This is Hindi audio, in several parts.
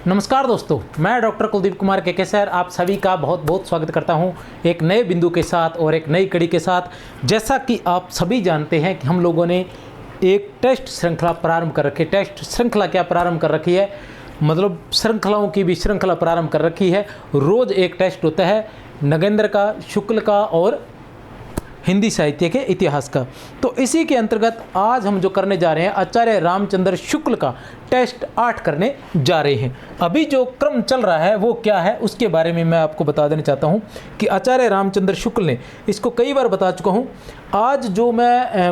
नमस्कार दोस्तों, मैं डॉक्टर कुलदीप कुमार के सर आप सभी का बहुत बहुत स्वागत करता हूं एक नए बिंदु के साथ और एक नई कड़ी के साथ। जैसा कि आप सभी जानते हैं कि हम लोगों ने एक टेस्ट श्रृंखला प्रारंभ कर रखी है। टेस्ट श्रृंखला क्या प्रारंभ कर रखी है, मतलब श्रृंखलाओं की भी श्रृंखला प्रारंभ कर रखी है। रोज़ एक टेस्ट होता है, नगेंद्र का, शुक्ल का और हिंदी साहित्य के इतिहास का। तो इसी के अंतर्गत आज हम जो करने जा रहे हैं, आचार्य रामचंद्र शुक्ल का टेस्ट 8 करने जा रहे हैं। अभी जो क्रम चल रहा है वो क्या है, उसके बारे में मैं आपको बता देना चाहता हूं कि आचार्य रामचंद्र शुक्ल ने इसको कई बार बता चुका हूं। आज जो मैं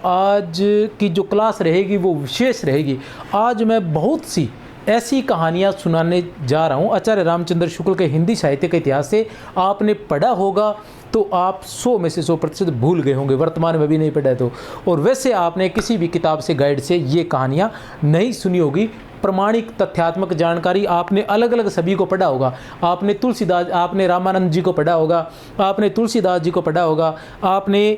आज की जो क्लास रहेगी वो विशेष रहेगी। आज मैं बहुत सी ऐसी कहानियाँ सुनाने जा रहा हूँ आचार्य रामचंद्र शुक्ल के हिंदी साहित्य के इतिहास से। आपने पढ़ा होगा तो आप 100 में से 100% भूल गए होंगे, वर्तमान में भी नहीं पढ़ा है तो। और वैसे आपने किसी भी किताब से, गाइड से ये कहानियाँ नहीं सुनी होगी। प्रमाणिक तथ्यात्मक जानकारी आपने अलग अलग सभी को पढ़ा होगा। आपने तुलसीदास, आपने रामानंद जी को पढ़ा होगा, आपने तुलसीदास जी को पढ़ा होगा, आपने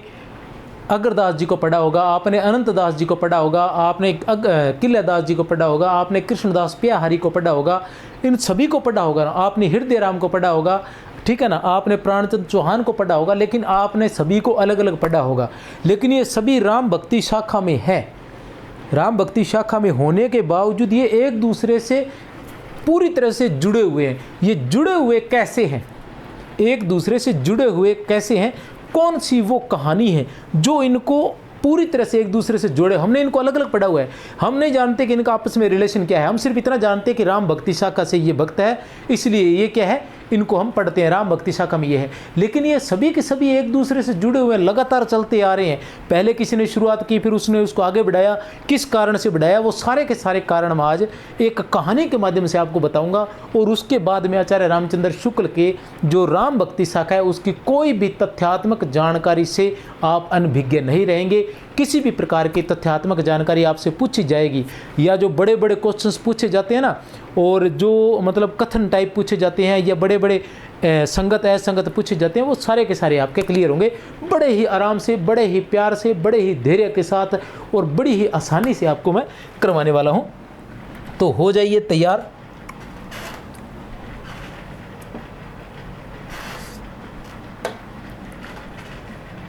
अग्रदास जी को पढ़ा होगा, आपने अनंतदास जी को पढ़ा होगा, आपने किल्यादास जी को पढ़ा होगा, आपने कृष्णदास प्याहरी को पढ़ा होगा, इन सभी को पढ़ा होगा। आपने हृदय राम को पढ़ा होगा, ठीक है ना, आपने प्राणचंद चौहान को पढ़ा होगा, लेकिन आपने सभी को अलग अलग पढ़ा होगा। लेकिन ये सभी राम भक्ति शाखा में है। राम भक्ति शाखा में होने के बावजूद ये एक दूसरे से पूरी तरह से जुड़े हुए हैं। ये जुड़े हुए कैसे हैं, एक दूसरे से जुड़े हुए कैसे हैं, कौन सी वो कहानी है जो इनको पूरी तरह से एक दूसरे से जोड़े। हमने इनको अलग अलग पढ़ा हुआ है, हम नहीं जानते कि इनका आपस में रिलेशन क्या है। हम सिर्फ इतना जानते हैं कि राम भक्ति शाखा से ये भक्त है, इसलिए ये क्या है, इनको हम पढ़ते हैं, राम भक्ति शाखा में ये है। लेकिन ये सभी के सभी एक दूसरे से जुड़े हुए लगातार चलते आ रहे हैं। पहले किसी ने शुरुआत की, फिर उसने उसको आगे बढ़ाया, किस कारण से बढ़ाया, वो सारे के सारे कारण मैं आज एक कहानी के माध्यम से आपको बताऊंगा। और उसके बाद में आचार्य रामचंद्र शुक्ल के जो राम भक्ति शाखा है उसकी कोई भी तथ्यात्मक जानकारी से आप अनभिज्ञ नहीं रहेंगे। किसी भी प्रकार की तथ्यात्मक जानकारी आपसे पूछी जाएगी या जो बड़े बड़े क्वेश्चंस पूछे जाते हैं ना, और जो कथन टाइप पूछे जाते हैं या बड़े बड़े संगत असंगत पूछे जाते हैं, वो सारे के सारे आपके क्लियर होंगे। बड़े ही आराम से, बड़े ही प्यार से, बड़े ही धैर्य के साथ और बड़ी ही आसानी से आपको मैं करवाने वाला हूँ। तो हो जाइए तैयार।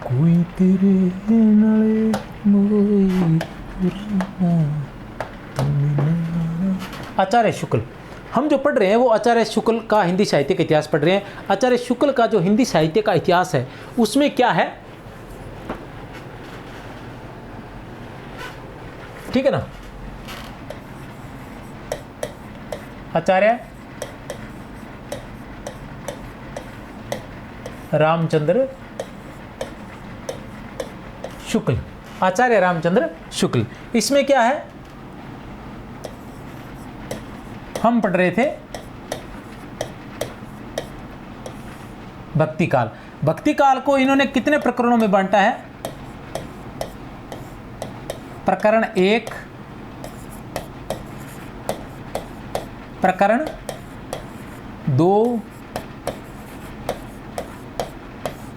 कोई तेरे नाले आचार्य शुक्ल हम जो पढ़ रहे हैं वो आचार्य शुक्ल का हिंदी साहित्य का इतिहास पढ़ रहे हैं। आचार्य शुक्ल का जो हिंदी साहित्य का इतिहास है उसमें क्या है, ठीक है ना, आचार्य रामचंद्र शुक्ल, आचार्य रामचंद्र शुक्ल, इसमें क्या है, हम पढ़ रहे थे भक्ति काल। भक्ति काल को इन्होंने कितने प्रकरणों में बांटा है, प्रकरण 1, प्रकरण 2,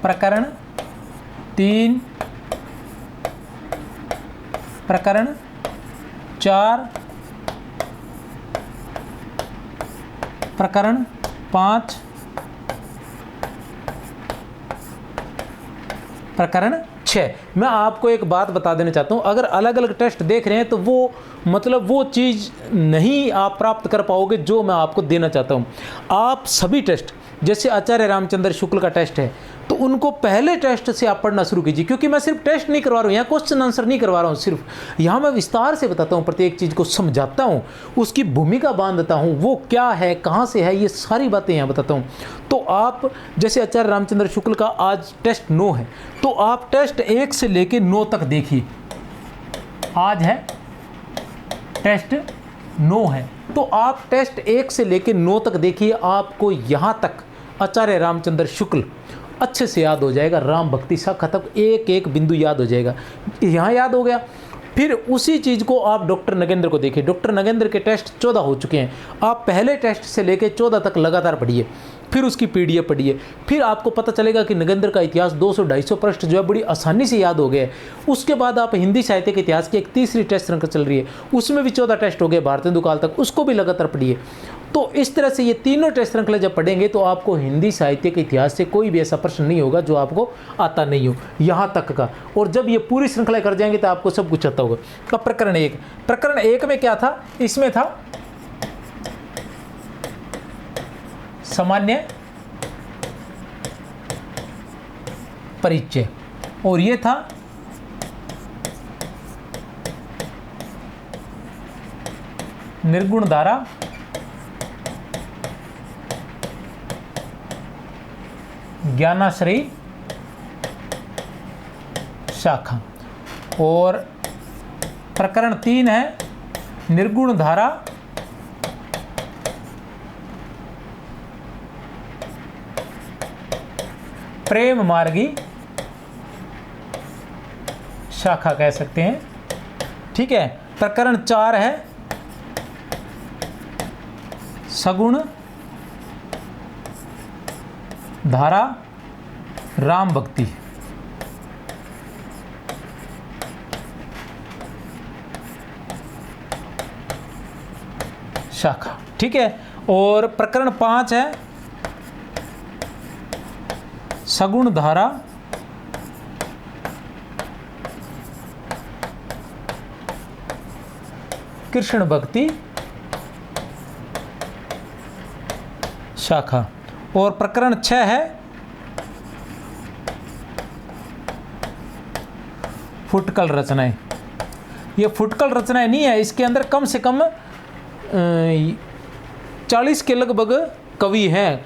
प्रकरण 3, प्रकरण 4, प्रकरण 5, प्रकरण 6। मैं आपको एक बात बता देना चाहता हूँ, अगर अलग अलग टेस्ट देख रहे हैं तो वो चीज़ नहीं आप प्राप्त कर पाओगे जो मैं आपको देना चाहता हूँ। आप सभी टेस्ट, जैसे आचार्य रामचंद्र शुक्ल का टेस्ट है तो उनको पहले टेस्ट से आप पढ़ना शुरू कीजिए, क्योंकि मैं सिर्फ टेस्ट नहीं करवा रहा हूँ, यहाँ क्वेश्चन आंसर नहीं करवा रहा हूँ, सिर्फ यहाँ मैं विस्तार से बताता हूँ, प्रत्येक चीज़ को समझाता हूँ, उसकी भूमिका बांधता हूँ, वो क्या है, कहाँ से है, ये सारी बातें यहाँ बताता हूँ। तो आप जैसे आचार्य रामचंद्र शुक्ल का आज टेस्ट 9 है, तो आप टेस्ट 1 से लेके 9 तक देखिए। आज है टेस्ट 9 है, तो आप टेस्ट 1 से लेके 9 तक देखिए। आपको यहाँ तक आचार्य रामचंद्र शुक्ल अच्छे से याद हो जाएगा, राम भक्ति शाखा तक एक एक बिंदु याद हो जाएगा। यहाँ याद हो गया, फिर उसी चीज़ को आप डॉक्टर नगेंद्र को देखिए। डॉक्टर नगेंद्र के टेस्ट 14 हो चुके हैं, आप पहले टेस्ट से लेके 14 तक लगातार पढ़िए। फिर उसकी पीडीएफ पढ़िए, फिर आपको पता चलेगा कि नगेंद्र का इतिहास 200-250 पृष्ठ जो है बड़ी आसानी से याद हो गया है। उसके बाद आप हिंदी साहित्य के इतिहास की एक तीसरी टेस्ट श्रृंखला चल रही है, उसमें भी 14 टेस्ट हो गए भारतेंदु काल तक, उसको भी लगातार पढ़िए। तो तो इस तरह से ये तीनों टेस्ट श्रृंखला जब पढ़ेंगे तो आपको हिंदी साहित्य के इतिहास से कोई भी ऐसा प्रश्न नहीं होगा जो आपको आता नहीं हो यहाँ तक का। और जब ये पूरी श्रृंखला कर जाएंगे तो आपको सब कुछ आता होगा। अब प्रकरण एक में क्या था, इसमें था सामान्य परिचय और ये था निर्गुण धारा ज्ञानाश्रयी शाखा। और प्रकरण 3 है निर्गुण धारा प्रेम मार्गी शाखा कह सकते हैं, ठीक है। प्रकरण 4 है सगुण धारा राम भक्ति शाखा, ठीक है। और प्रकरण 5 है सगुण धारा कृष्ण भक्ति शाखा। और प्रकरण 6 है फुटकल रचनाएं। ये फुटकल रचनाएं नहीं है, इसके अंदर कम से कम 40 के लगभग कवि हैं,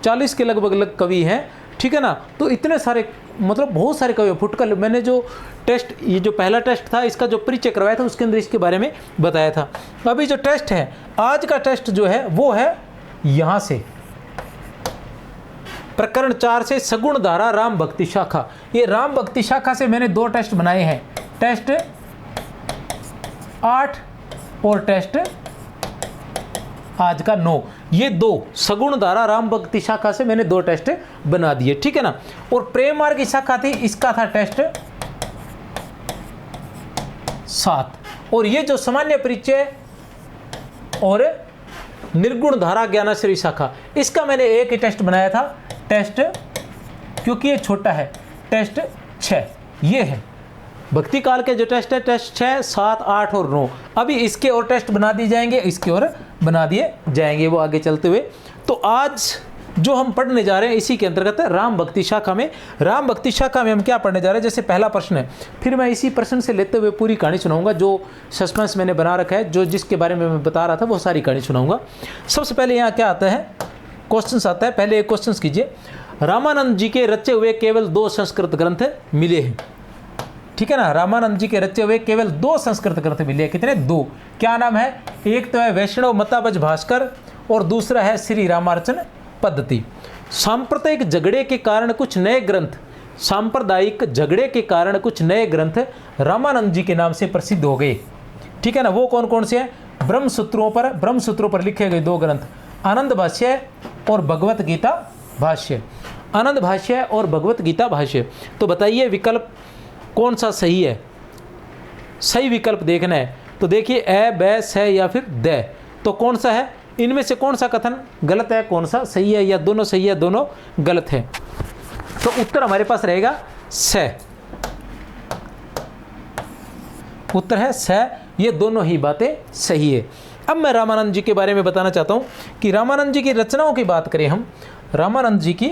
40 के लगभग कवि हैं, ठीक है ना। तो इतने सारे मतलब बहुत सारे कवि फुटकल। मैंने जो टेस्ट, ये जो पहला टेस्ट था इसका जो परिचय करवाया था उसके अंदर इसके बारे में बताया था। अभी जो टेस्ट है आज का टेस्ट जो है वो है यहाँ से प्रकरण 4 से सगुण धारा राम भक्ति शाखा। ये राम भक्ति शाखा से मैंने 2 टेस्ट बनाए हैं, टेस्ट 8 और टेस्ट आज का 9। ये 2 सगुण धारा राम भक्ति शाखा से मैंने 2 टेस्ट बना दिए, ठीक है ना। और प्रेम मार्ग की शाखा थी, इसका था टेस्ट 7। और ये जो सामान्य परिचय और निर्गुण धारा ज्ञानाश्रयी शाखा, इसका मैंने एक ही टेस्ट बनाया था, टेस्ट, क्योंकि ये छोटा है, टेस्ट 6 ये है। भक्ति काल के जो टेस्ट है टेस्ट 6, 7, 8 और 9। अभी इसके और टेस्ट बना दिए जाएंगे, इसके और बना दिए जाएंगे वो आगे चलते हुए। तो आज जो हम पढ़ने जा रहे हैं इसी के अंतर्गत है राम भक्ति शाखा में। राम भक्ति शाखा में हम क्या पढ़ने जा रहे हैं, जैसे पहला प्रश्न है, फिर मैं इसी प्रश्न से लेते हुए पूरी कहानी सुनाऊंगा। जो सस्पेंस मैंने बना रखा है, जो जिसके बारे में मैं बता रहा था वो सारी कहानी सुनाऊंगा। सबसे पहले यहाँ क्या आता है, क्वेश्चन आता है। पहले एक क्वेश्चन कीजिए, रामानंद जी के रचे हुए केवल 2 संस्कृत ग्रंथ मिले हैं, ठीक है ना। रामानंद जी के रचे हुए केवल 2 संस्कृत ग्रंथ मिले हैं। कितने? 2। क्या नाम है? एक तो है वैष्णव मताबज भास्कर और दूसरा है श्री रामार्चन पद्धति। सांप्रदायिक झगड़े के कारण कुछ नए ग्रंथ, सांप्रदायिक झगड़े के कारण कुछ नए ग्रंथ रामानंद जी के नाम से प्रसिद्ध हो गए, ठीक है ना। वो कौन कौन से हैं? ब्रह्मसूत्रों पर लिखे गए 2 ग्रंथ, आनंद भाष्य और भगवत गीता भाष्य। आनंद भाष्य और भगवत गीता भाष्य। तो बताइए विकल्प कौन सा सही है? सही विकल्प देखना है तो देखिए ए, ब, स या फिर द। तो कौन सा है? इनमें से कौन सा कथन गलत है, कौन सा सही है, या दोनों सही है दोनों गलत है? तो उत्तर हमारे पास रहेगा स। उत्तर है स, ये दोनों ही बातें सही है। अब मैं रामानंद जी के बारे में बताना चाहता हूँ कि रामानंद जी की रचनाओं की बात करें हम। रामानंद जी की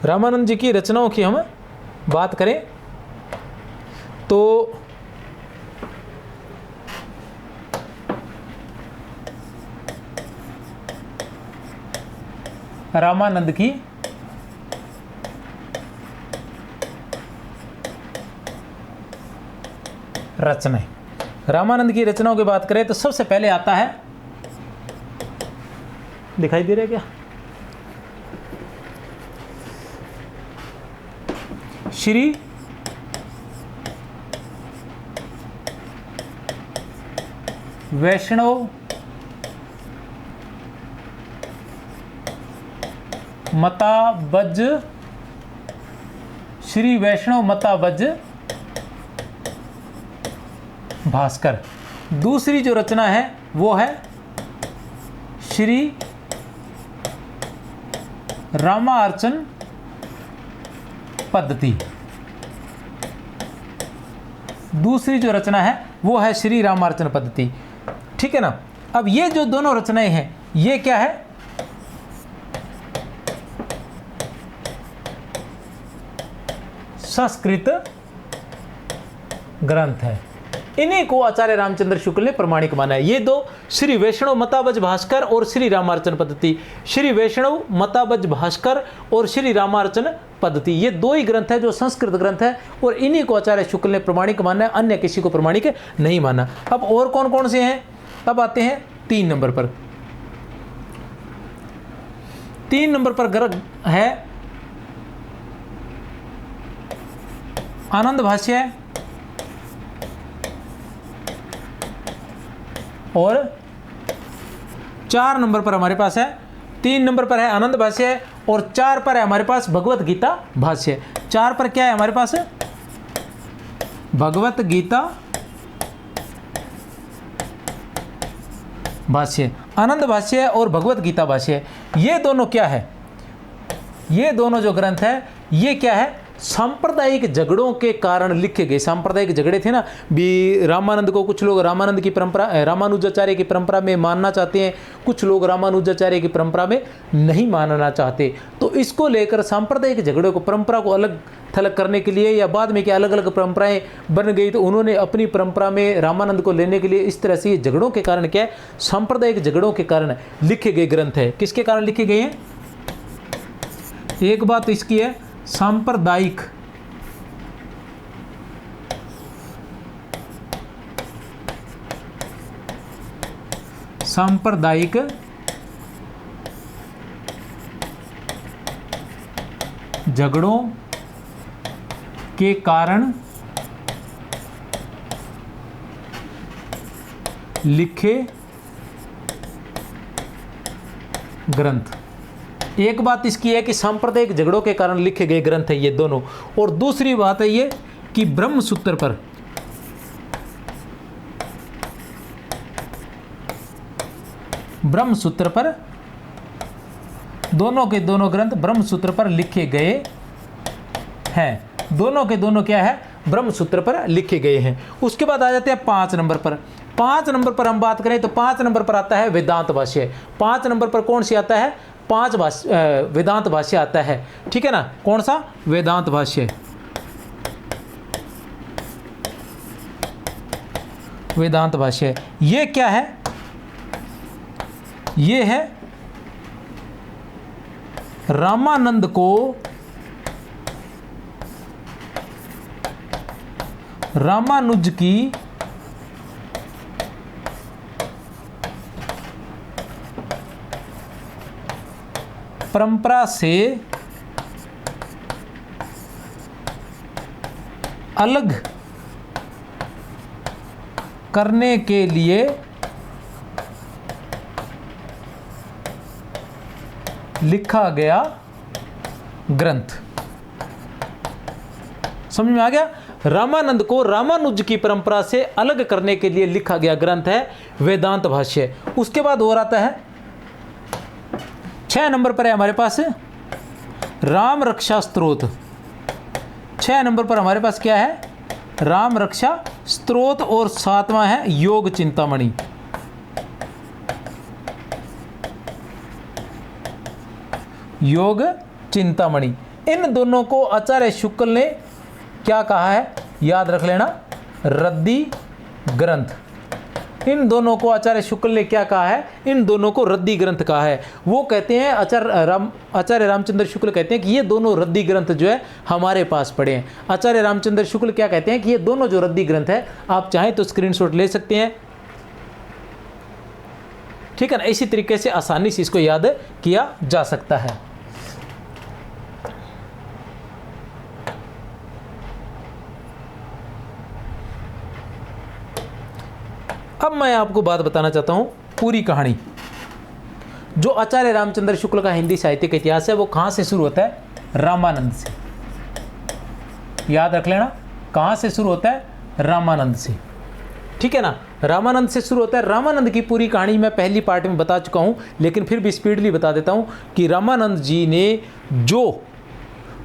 रामानंद जी की रचनाओं की हम बात करें तो रामानंद की रचनाएं, रामानंद की रचनाओं की बात करें तो सबसे पहले आता है, दिखाई दे रहा है क्या? श्री वैष्णव मताबज, श्री वैष्णव मताबज भास्कर। दूसरी जो रचना है वो है श्री रामार्चन पद्धति। दूसरी जो रचना है वो है श्री रामार्चन पद्धति। ठीक है ना। अब ये जो दोनों रचनाएं हैं ये क्या है, संस्कृत ग्रंथ है। इन्हीं को आचार्य रामचंद्र शुक्ल ने प्रमाणिक माना है। ये दो, श्री वैष्णव मताबज भास्कर और श्री रामार्चन पद्धति। श्री वैष्णव मताबज भास्कर और श्री रामार्चन पद्धति, ये दो ही ग्रंथ है जो संस्कृत ग्रंथ है और इन्हीं को आचार्य शुक्ल ने प्रमाणिक माना है, अन्य किसी को प्रमाणिक नहीं माना। अब और कौन कौन से हैं, अब आते हैं 3 नंबर पर। 3 नंबर पर ग्रंथ है आनंद भाष्य और 4 नंबर पर हमारे पास है, 3 नंबर पर है आनंद भाष्य और 4 पर है हमारे पास भगवत गीता भाष्य। 4 पर क्या है हमारे पास, भगवत गीता भाष्य, आनंद भाष्य और भगवत गीता भाष्य। ये दोनों क्या है, ये दोनों जो ग्रंथ है ये क्या है, सांप्रदायिक झगड़ों के कारण लिखे गए। सांप्रदायिक झगड़े थे ना भी, रामानंद को कुछ लोग रामानंद की परंपरा, रामानुजाचार्य की परंपरा में मानना चाहते हैं, कुछ लोग रामानुजाचार्य की परंपरा में नहीं मानना चाहते। तो इसको लेकर सांप्रदायिक झगड़ों को, परंपरा को अलग थलग करने के लिए, या बाद में क्या अलग अलग परंपराएं बन गई तो उन्होंने अपनी परंपरा में रामानंद को लेने के लिए इस तरह से झगड़ों के कारण क्या है, सांप्रदायिक झगड़ों के कारण लिखे गए ग्रंथ है। किसके कारण लिखे गए हैं, एक बात इसकी है, सांप्रदायिक सांप्रदायिक झगड़ों के कारण लिखे ग्रंथ। एक बात इसकी है कि सांप्रदायिक झगड़ों के कारण लिखे गए ग्रंथ है ये दोनों, और दूसरी बात है ये कि ब्रह्मसूत्र पर दोनों के दोनों ग्रंथ ब्रह्मसूत्र पर लिखे गए हैं। दोनों के दोनों क्या है, ब्रह्मसूत्र पर लिखे गए हैं। उसके बाद आ जाते हैं 5 नंबर पर। 5 नंबर पर हम बात करें तो 5 नंबर पर आता है वेदांत भाष्य। 5 नंबर पर कौन सी आता है, वेदांत भाष्य आता है। ठीक है ना, कौन सा, वेदांत भाष्य। वेदांत भाष्य ये क्या है, ये है रामानंद को रामानुज की परंपरा से अलग करने के लिए लिखा गया ग्रंथ। समझ में आ गया, रामानंद को रामानुज की परंपरा से अलग करने के लिए लिखा गया ग्रंथ है वेदांत भाष्य। उसके बाद और आता है 6 नंबर पर है हमारे पास राम रक्षा स्तोत्र। 6 नंबर पर हमारे पास क्या है, राम रक्षा स्तोत्र, और 7वां है योग चिंतामणि। योग चिंतामणि, इन दोनों को आचार्य शुक्ल ने क्या कहा है, याद रख लेना, रद्दी ग्रंथ। इन दोनों को आचार्य शुक्ल ने क्या कहा है, इन दोनों को रद्दी ग्रंथ कहा है। वो कहते हैं आचार्य रामचंद्र शुक्ल कहते हैं कि ये दोनों रद्दी ग्रंथ जो है हमारे पास पड़े हैं। आचार्य रामचंद्र शुक्ल क्या कहते हैं कि ये दोनों जो रद्दी ग्रंथ है, आप चाहें तो स्क्रीनशॉट ले सकते हैं। ठीक है ना, इसी तरीके से आसानी से इसको याद किया जा सकता है। अब मैं आपको बात बताना चाहता हूँ पूरी कहानी। जो आचार्य रामचंद्र शुक्ल का हिंदी साहित्य का इतिहास है वो कहाँ से शुरू होता है? रामानंद से। याद रख लेना, कहाँ से शुरू होता है? रामानंद से, ठीक है ना। रामानंद से शुरू होता है। रामानंद की पूरी कहानी मैं पहली पार्ट में बता चुका हूँ, लेकिन फिर भी स्पीडली बता देता हूँ कि रामानंद जी ने जो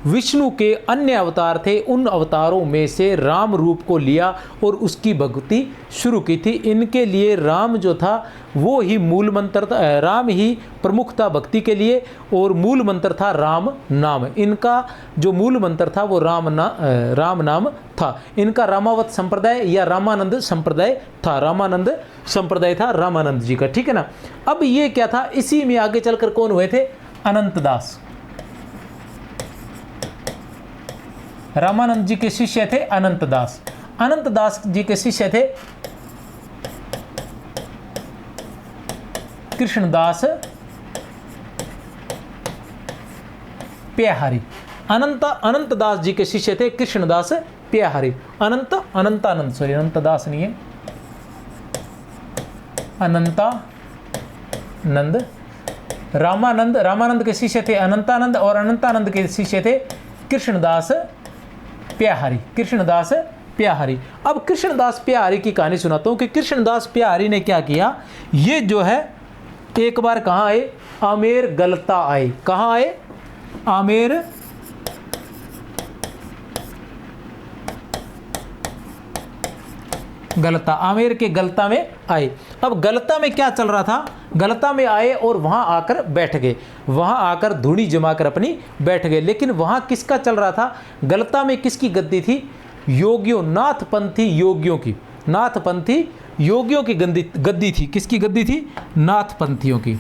विष्णु के अन्य अवतार थे उन अवतारों में से राम रूप को लिया और उसकी भक्ति शुरू की थी। इनके लिए राम जो था वो ही मूल मंत्र था, राम ही प्रमुख था भक्ति के लिए, और मूल मंत्र था राम नाम। इनका जो मूल मंत्र था वो राम नाम था। इनका रामावत संप्रदाय या रामानंद संप्रदाय था। रामानंद संप्रदाय था रामानंद जी का, ठीक है ना। अब ये क्या था, इसी में आगे चलकर कौन हुए थे? अनंत दास। रामानंद जी के शिष्य थे अनंत दास। अनंत दास जी के शिष्य थे कृष्णदास प्याहारी। अनंत दास जी के शिष्य थे कृष्णदास प्याहारी। अनंत दास नहीं है, अनंतानंद। रामानंद के शिष्य थे अनंतानंद और अनंतानंद के शिष्य थे कृष्णदास प्याहारी। अब कृष्णदास प्याहारी की कहानी सुनाता हूं कि कृष्णदास प्याहारी ने क्या किया। ये जो है एक बार कहाँ आए? आमेर गलता आए। कहाँ आए? आमेर गलता। आमेर के गलता में आए। अब गलता में क्या चल रहा था? गलता में आए और वहां आकर बैठ गए। वहां आकर धूनी जमाकर अपनी बैठ गए। लेकिन वहां किसका चल रहा था? गलता में किसकी गद्दी थी? योगियों, नाथपंथी योगियों की। नाथपंथी योगियों की गद्दी थी। किसकी गद्दी थी? नाथपंथियों की।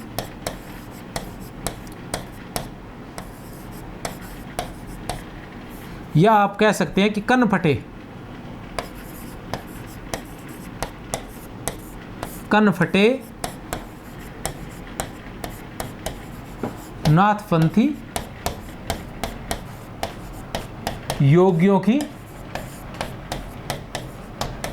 या आप कह सकते हैं कि कनफटे नाथपंथी योगियों की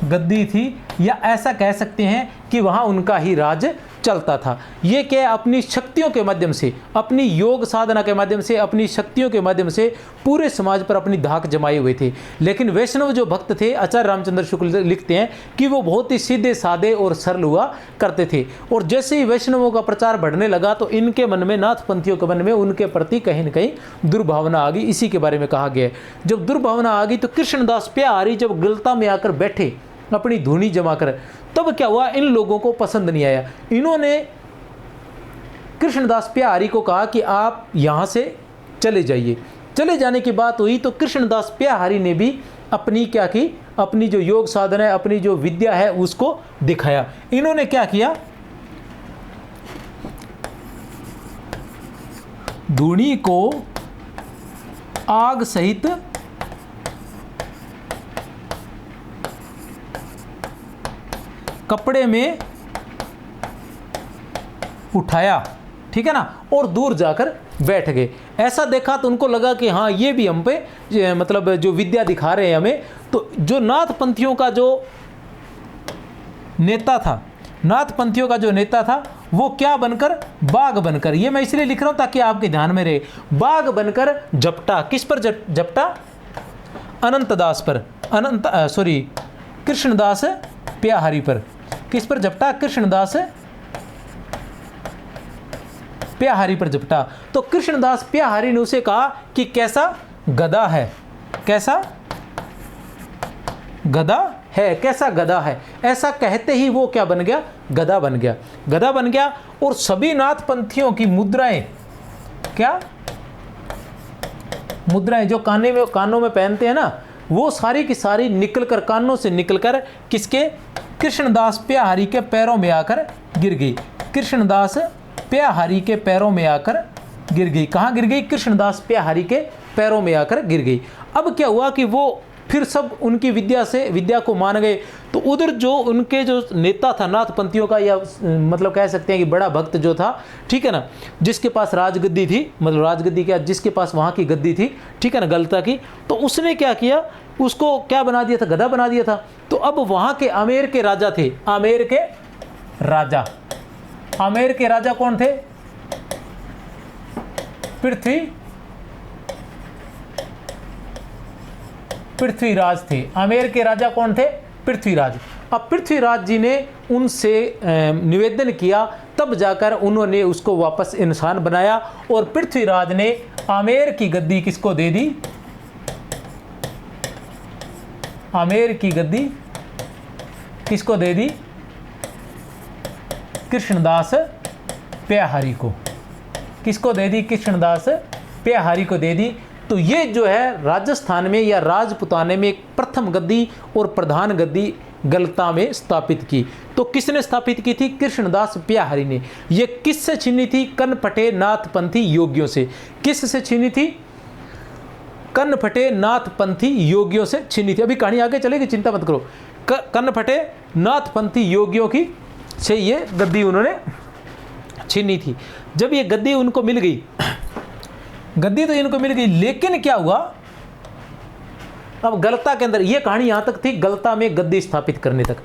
गद्दी थी, या ऐसा कह सकते हैं कि वहां उनका ही राज चलता था। ये क्या? अपनी शक्तियों के माध्यम से, अपनी योग साधना के माध्यम से, अपनी शक्तियों के माध्यम से पूरे समाज पर अपनी धाक जमाए हुए थे। लेकिन वैष्णव जो भक्त थे, आचार्य रामचंद्र शुक्ल लिखते हैं कि वो बहुत ही सीधे साधे और सरल हुआ करते थे। और जैसे ही वैष्णवों का प्रचार बढ़ने लगा तो इनके मन में, नाथपंथियों के मन में उनके प्रति कहीं न कहीं दुर्भावना आ गई। इसी के बारे में कहा गया है। जब दुर्भावना आ गई तो कृष्णदास प्याहारी जब गलता में आकर बैठे अपनी धूनी जमा कर, तब क्या हुआ? इन लोगों को पसंद नहीं आया। इन्होंने कृष्णदास प्याहारी को कहा कि आप यहाँ से चले जाइए। चले जाने की बात हुई तो कृष्णदास प्याहारी ने भी अपनी क्या की? अपनी जो योग साधना है, अपनी जो विद्या है उसको दिखाया। इन्होंने क्या किया? धूनी को आग सहित कपड़े में उठाया, ठीक है ना, और दूर जाकर बैठ गए। ऐसा देखा तो उनको लगा कि हाँ ये भी हम पे मतलब जो विद्या दिखा रहे हैं हमें। तो जो नाथपंथियों का जो नेता था, नाथपंथियों का जो नेता था वो क्या बनकर? बाघ बनकर। ये मैं इसलिए लिख रहा हूं ताकि आपके ध्यान में रहे। बाघ बनकर झपटा। किस पर झपटा? अनंत दास पर, कृष्णदास प्याहारी पर। किस पर झपटा? कृष्णदास प्याहारी पर झपटा। तो कृष्णदास प्याहारी ने उसे कहा कि कैसा गधा है, कैसा गधा है, कैसा गधा है। ऐसा कहते ही वो क्या बन गया? गधा बन गया। गधा बन गया। और सभी नाथपंथियों की मुद्राएं, क्या मुद्राएं जो कानों में पहनते हैं ना, वो सारी की सारी निकलकर, कानों से निकलकर किसके? कृष्णदास प्याहारी के पैरों में आकर गिर गई। कृष्णदास प्याहारी के पैरों में आकर गिर गई। कहाँ गिर गई? कृष्णदास प्याहारी के पैरों में आकर गिर गई। अब क्या हुआ कि वो फिर सब उनकी विद्या को मान गए। तो उधर जो उनके जो नेता था नाथपंथियों का, या मतलब कह सकते हैं कि बड़ा भक्त जो था, ठीक है ना, जिसके पास राजगद्दी थी, मतलब राजगद्दी क्या, जिसके पास वहाँ की गद्दी थी, ठीक है ना, गलता की, तो उसने क्या किया? उसको क्या बना दिया था? गधा बना दिया था। तो अब वहाँ के आमेर के राजा थे, आमेर के राजा। आमेर के राजा कौन थे? पृथ्वीराज थे। आमेर के राजा कौन थे? पृथ्वीराज। अब पृथ्वीराज जी ने उनसे निवेदन किया, तब जाकर उन्होंने उसको वापस इंसान बनाया और पृथ्वीराज ने आमेर की गद्दी किसको दे दी? आमेर की गद्दी किसको दे दी? कृष्णदास प्याहारी को। किसको दे दी? कृष्णदास प्याहारी को दे दी। तो ये जो है राजस्थान में या राजपुताने में एक प्रथम गद्दी और प्रधान गद्दी गलता में स्थापित की। तो किसने स्थापित की थी? कृष्णदास प्याहारी ने। ये किससे छीनी थी? कनफटे नाथपंथी योगियों से। किससे छीनी थी? कनफटे नाथपंथी योगियों से छीनी थी। अभी कहानी आगे चलेगी, चिंता मत करो। कनफटे नाथपंथी योगियों की से ये गद्दी उन्होंने छीनी थी। जब ये गद्दी उनको मिल गई, गद्दी तो इनको मिल गई, लेकिन क्या हुआ? अब गलता के अंदर ये कहानी यहाँ तक थी, गलता में गद्दी स्थापित करने तक,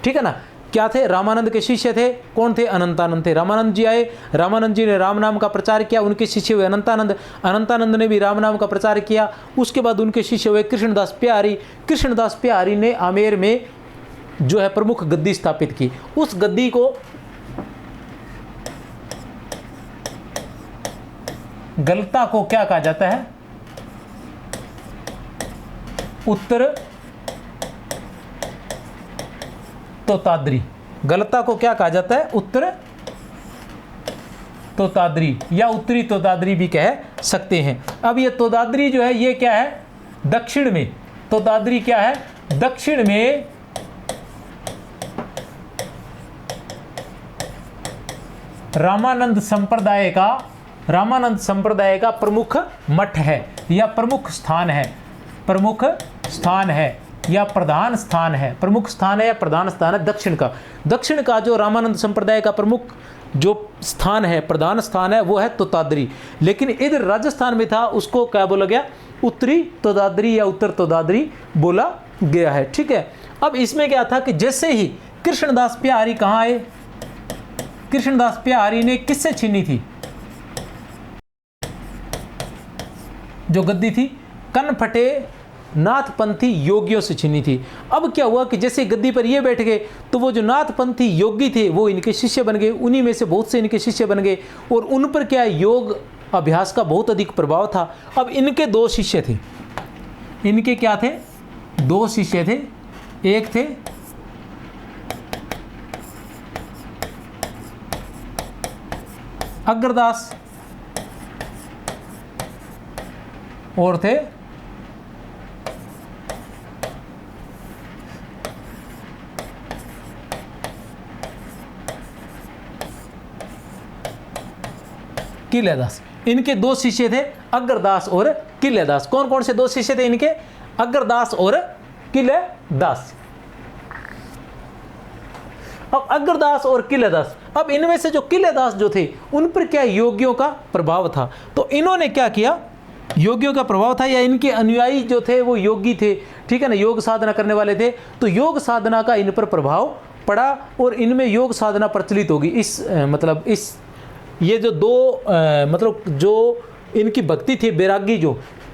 ठीक है ना। क्या थे? रामानंद के शिष्य थे। कौन थे? अनंतानंद थे। रामानंद जी आए, रामानंद जी ने राम नाम का प्रचार किया, उनके शिष्य हुए अनंतानंद। अनंतानंद ने भी राम नाम का प्रचार किया। उसके बाद उनके शिष्य हुए कृष्णदास प्यारी। कृष्णदास प्यारी ने आमेर में जो है प्रमुख गद्दी स्थापित की। उस गद्दी को गलता को क्या कहा जाता है? उत्तर तोताद्री। गलता को क्या कहा जाता है? उत्तर तोताद्री या उत्तरी तोताद्री भी कह सकते हैं। अब ये तोताद्री जो है ये क्या है? दक्षिण में। तोताद्री क्या है? दक्षिण में रामानंद संप्रदाय का प्रमुख मठ है या प्रमुख स्थान है। प्रमुख स्थान है या प्रधान स्थान है। प्रमुख स्थान है या प्रधान स्थान है दक्षिण का। दक्षिण का जो रामानंद संप्रदाय का प्रमुख जो स्थान है, प्रधान स्थान है, वो है तोताद्री। लेकिन इधर राजस्थान में था, उसको क्या बोला गया? उत्तरी तोताद्री या उत्तर तोताद्री बोला गया है, ठीक है। अब इसमें क्या था कि जैसे ही कृष्णदास प्यारी कहाँ आए? कृष्णदास प्यारी ने किससे छीनी थी जो गद्दी थी? कनफटे नाथपंथी योगियों से छीनी थी। अब क्या हुआ कि जैसे गद्दी पर ये बैठ गए तो वो जो नाथपंथी योगी थे वो इनके शिष्य बन गए। उन्हीं में से बहुत से इनके शिष्य बन गए और उन पर क्या योग अभ्यास का बहुत अधिक प्रभाव था। अब इनके दो शिष्य थे। इनके क्या थे? दो शिष्य थे। एक थे अग्रदास और थे किलेदास। इनके दो शिष्य थे, अग्रदास और किलेदास। कौन कौन से दो शिष्य थे इनके? अग्रदास और किलेदास। अब अग्रदास और किलेदास, अब इनमें से जो किलेदास जो थे उन पर क्या योगियों का प्रभाव था। तो इन्होंने क्या किया? योगियों का प्रभाव था या इनके अनुयायी जो थे वो योगी थे, ठीक है ना, योग साधना करने वाले थे। तो योग साधना का इन पर प्रभाव पड़ा और इनमें योग साधना प्रचलित होगी। इस ये जो दो जो इनकी भक्ति थी,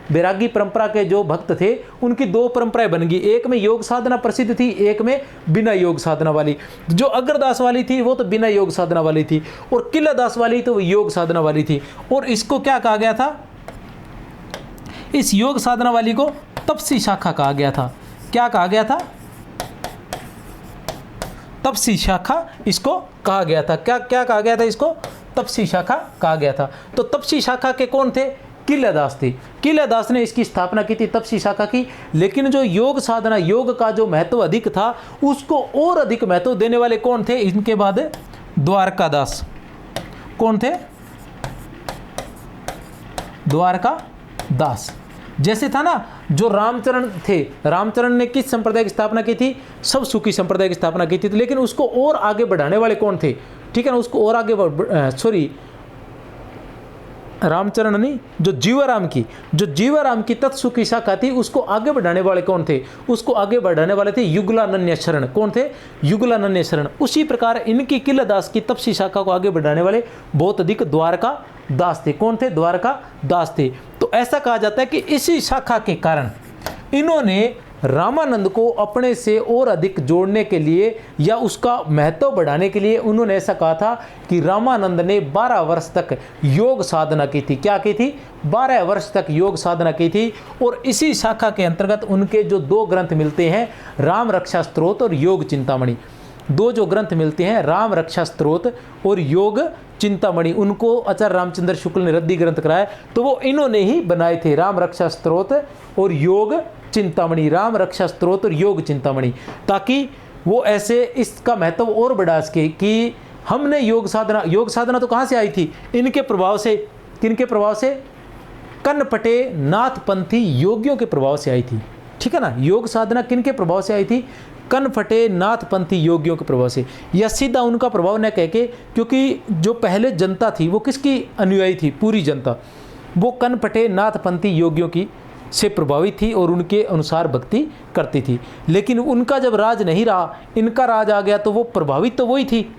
बैरागी परंपरा के जो भक्त थे उनकी दो परंपराएं बन गई। एक में योग साधना प्रसिद्ध थी, एक में बिना योग साधना वाली। जो अग्रदास वाली थी वो तो बिना योग साधना वाली थी और किलेदास वाली तो वो योग साधना वाली थी। और इसको क्या कहा गया था? इस योग साधना वाली को तपसी शाखा कहा गया था। क्या कहा गया था? तपसी शाखा इसको कहा गया था। क्या क्या कहा गया था इसको? तपसी शाखा कहा गया था। तो तपसी शाखा के कौन थे? किलेदास थे। किलेदास ने इसकी स्थापना की थी तपसी शाखा की। लेकिन जो योग साधना, योग का जो महत्व अधिक था उसको और अधिक महत्व देने वाले कौन थे? इनके बाद द्वारकादास। कौन थे? द्वारकादास। जैसे था ना जो रामचरण थे, रामचरण ने किस संप्रदाय की स्थापना की थी? सब सुखी संप्रदाय की स्थापना की थी। लेकिन उसको और आगे बढ़ाने वाले कौन थे? ठीक है ना, उसको और आगे रामचरण नहीं, जो जीवाराम की तत्सु की शाखा थी, उसको आगे बढ़ाने वाले कौन थे? उसको आगे बढ़ाने वाले थे युगलानन्य शरण। कौन थे? युगलानन्य शरण। उसी प्रकार इनकी किलदास की तपसी शाखा को आगे बढ़ाने वाले बहुत अधिक द्वारका दास थे। कौन थे? द्वारका दास थे। तो ऐसा कहा जाता है कि इसी शाखा के कारण इन्होंने रामानंद को अपने से और अधिक जोड़ने के लिए या उसका महत्व बढ़ाने के लिए उन्होंने ऐसा कहा था कि रामानंद ने 12 वर्ष तक योग साधना की थी। क्या की थी? 12 वर्ष तक योग साधना की थी। और इसी शाखा के अंतर्गत उनके जो 2 ग्रंथ मिलते हैं, राम रक्षा स्तोत्र और योग चिंतामणि, 2 जो ग्रंथ मिलते हैं, राम रक्षा स्तोत्र और योग चिंतामणि, उनको आचार्य रामचंद्र शुक्ल ने रद्दी ग्रंथ कराया, तो वो इन्होंने ही बनाए थे, राम रक्षा स्तोत्र और योग चिंतामणि, राम रक्षा स्तोत्र और योग चिंतामणि, ताकि वो ऐसे इसका महत्व और बढ़ा सके कि हमने योग साधना तो कहाँ से आई थी? इनके प्रभाव से। किनके प्रभाव से? कनपटे नाथपंथी योगियों के प्रभाव से आई थी। ठीक है ना? योग साधना किनके प्रभाव से आई थी? कनपटे नाथपंथी योगियों के प्रभाव से, या सीधा उनका प्रभाव न कह के, क्योंकि जो पहले जनता थी वो किसकी अनुयायी थी? पूरी जनता वो कनपटे नाथपंथी योगियों की से प्रभावित थी और उनके अनुसार भक्ति करती थी। लेकिन उनका जब राज नहीं रहा, इनका राज आ गया, तो वो प्रभावित तो वही थी,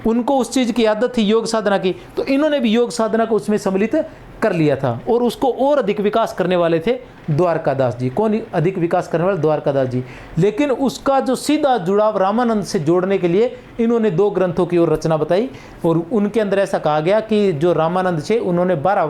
उनको उस चीज़ की आदत थी योग साधना की, तो इन्होंने भी योग साधना को उसमें सम्मिलित कर लिया था और उसको और अधिक विकास करने वाले थे द्वारकादास जी। कौन अधिक विकास करने वाले? द्वारकादास जी। लेकिन उसका जो सीधा जुड़ाव रामानंद से जोड़ने के लिए इन्होंने 2 ग्रंथों की ओर रचना बताई और उनके अंदर ऐसा कहा गया कि जो रामानंद थे उन्होंने 12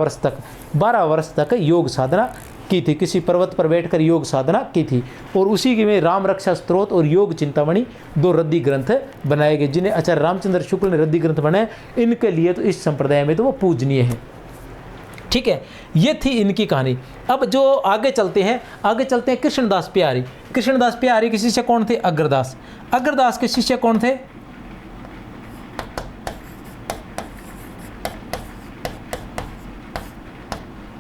वर्ष तक योग साधना की थी, किसी पर्वत पर बैठकर योग साधना की थी। और उसी के में राम रक्षा स्तोत्र और योग चिंतामणि 2 रद्दी ग्रंथ बनाए गए, जिन्हें आचार्य रामचंद्र शुक्ल ने रद्दी ग्रंथ बनाए। इनके लिए तो इस संप्रदाय में तो वो पूजनीय है। ठीक है, ये थी इनकी कहानी। अब जो आगे चलते हैं कृष्णदास प्यारी। कृष्णदास प्यारी के शिष्य कौन थे? अग्रदास। अग्रदास के शिष्य कौन थे?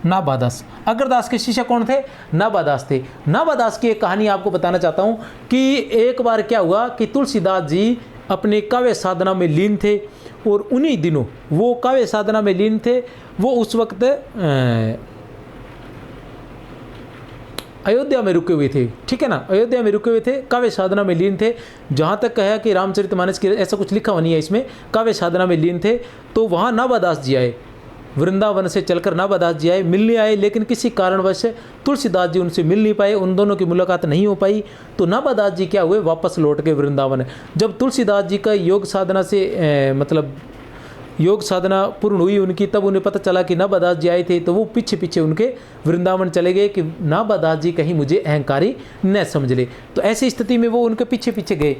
नाभादास। अग्रदास के शिष्य कौन थे? नाभादास थे। नाभादास की एक कहानी आपको बताना चाहता हूं कि एक बार क्या हुआ कि तुलसीदास जी अपने काव्य साधना में लीन थे और उन्हीं दिनों वो काव्य साधना में लीन थे। वो उस वक्त अयोध्या में रुके हुए थे। ठीक है ना? अयोध्या में रुके हुए थे, काव्य साधना में लीन थे। जहाँ तक कहा कि रामचरितमानस की ऐसा कुछ लिखा हुआ नहीं है इसमें, काव्य साधना में लीन थे। तो वहाँ नाभादास जी आए, वृंदावन से चलकर नाभादास जी आए, मिलने आए, लेकिन किसी कारणवश तुलसीदास जी उनसे मिल नहीं पाए, उन दोनों की मुलाकात नहीं हो पाई। तो नाभादास जी क्या हुए? वापस लौट गए वृंदावन। जब तुलसीदास जी का योग साधना से योग साधना पूर्ण हुई उनकी, तब उन्हें पता चला कि नाभादास जी आए थे, तो वो पीछे पीछे उनके वृंदावन चले गए कि नाभादास जी कहीं मुझे अहंकारी न समझ ले। तो ऐसी स्थिति में वो उनके पीछे पीछे गए।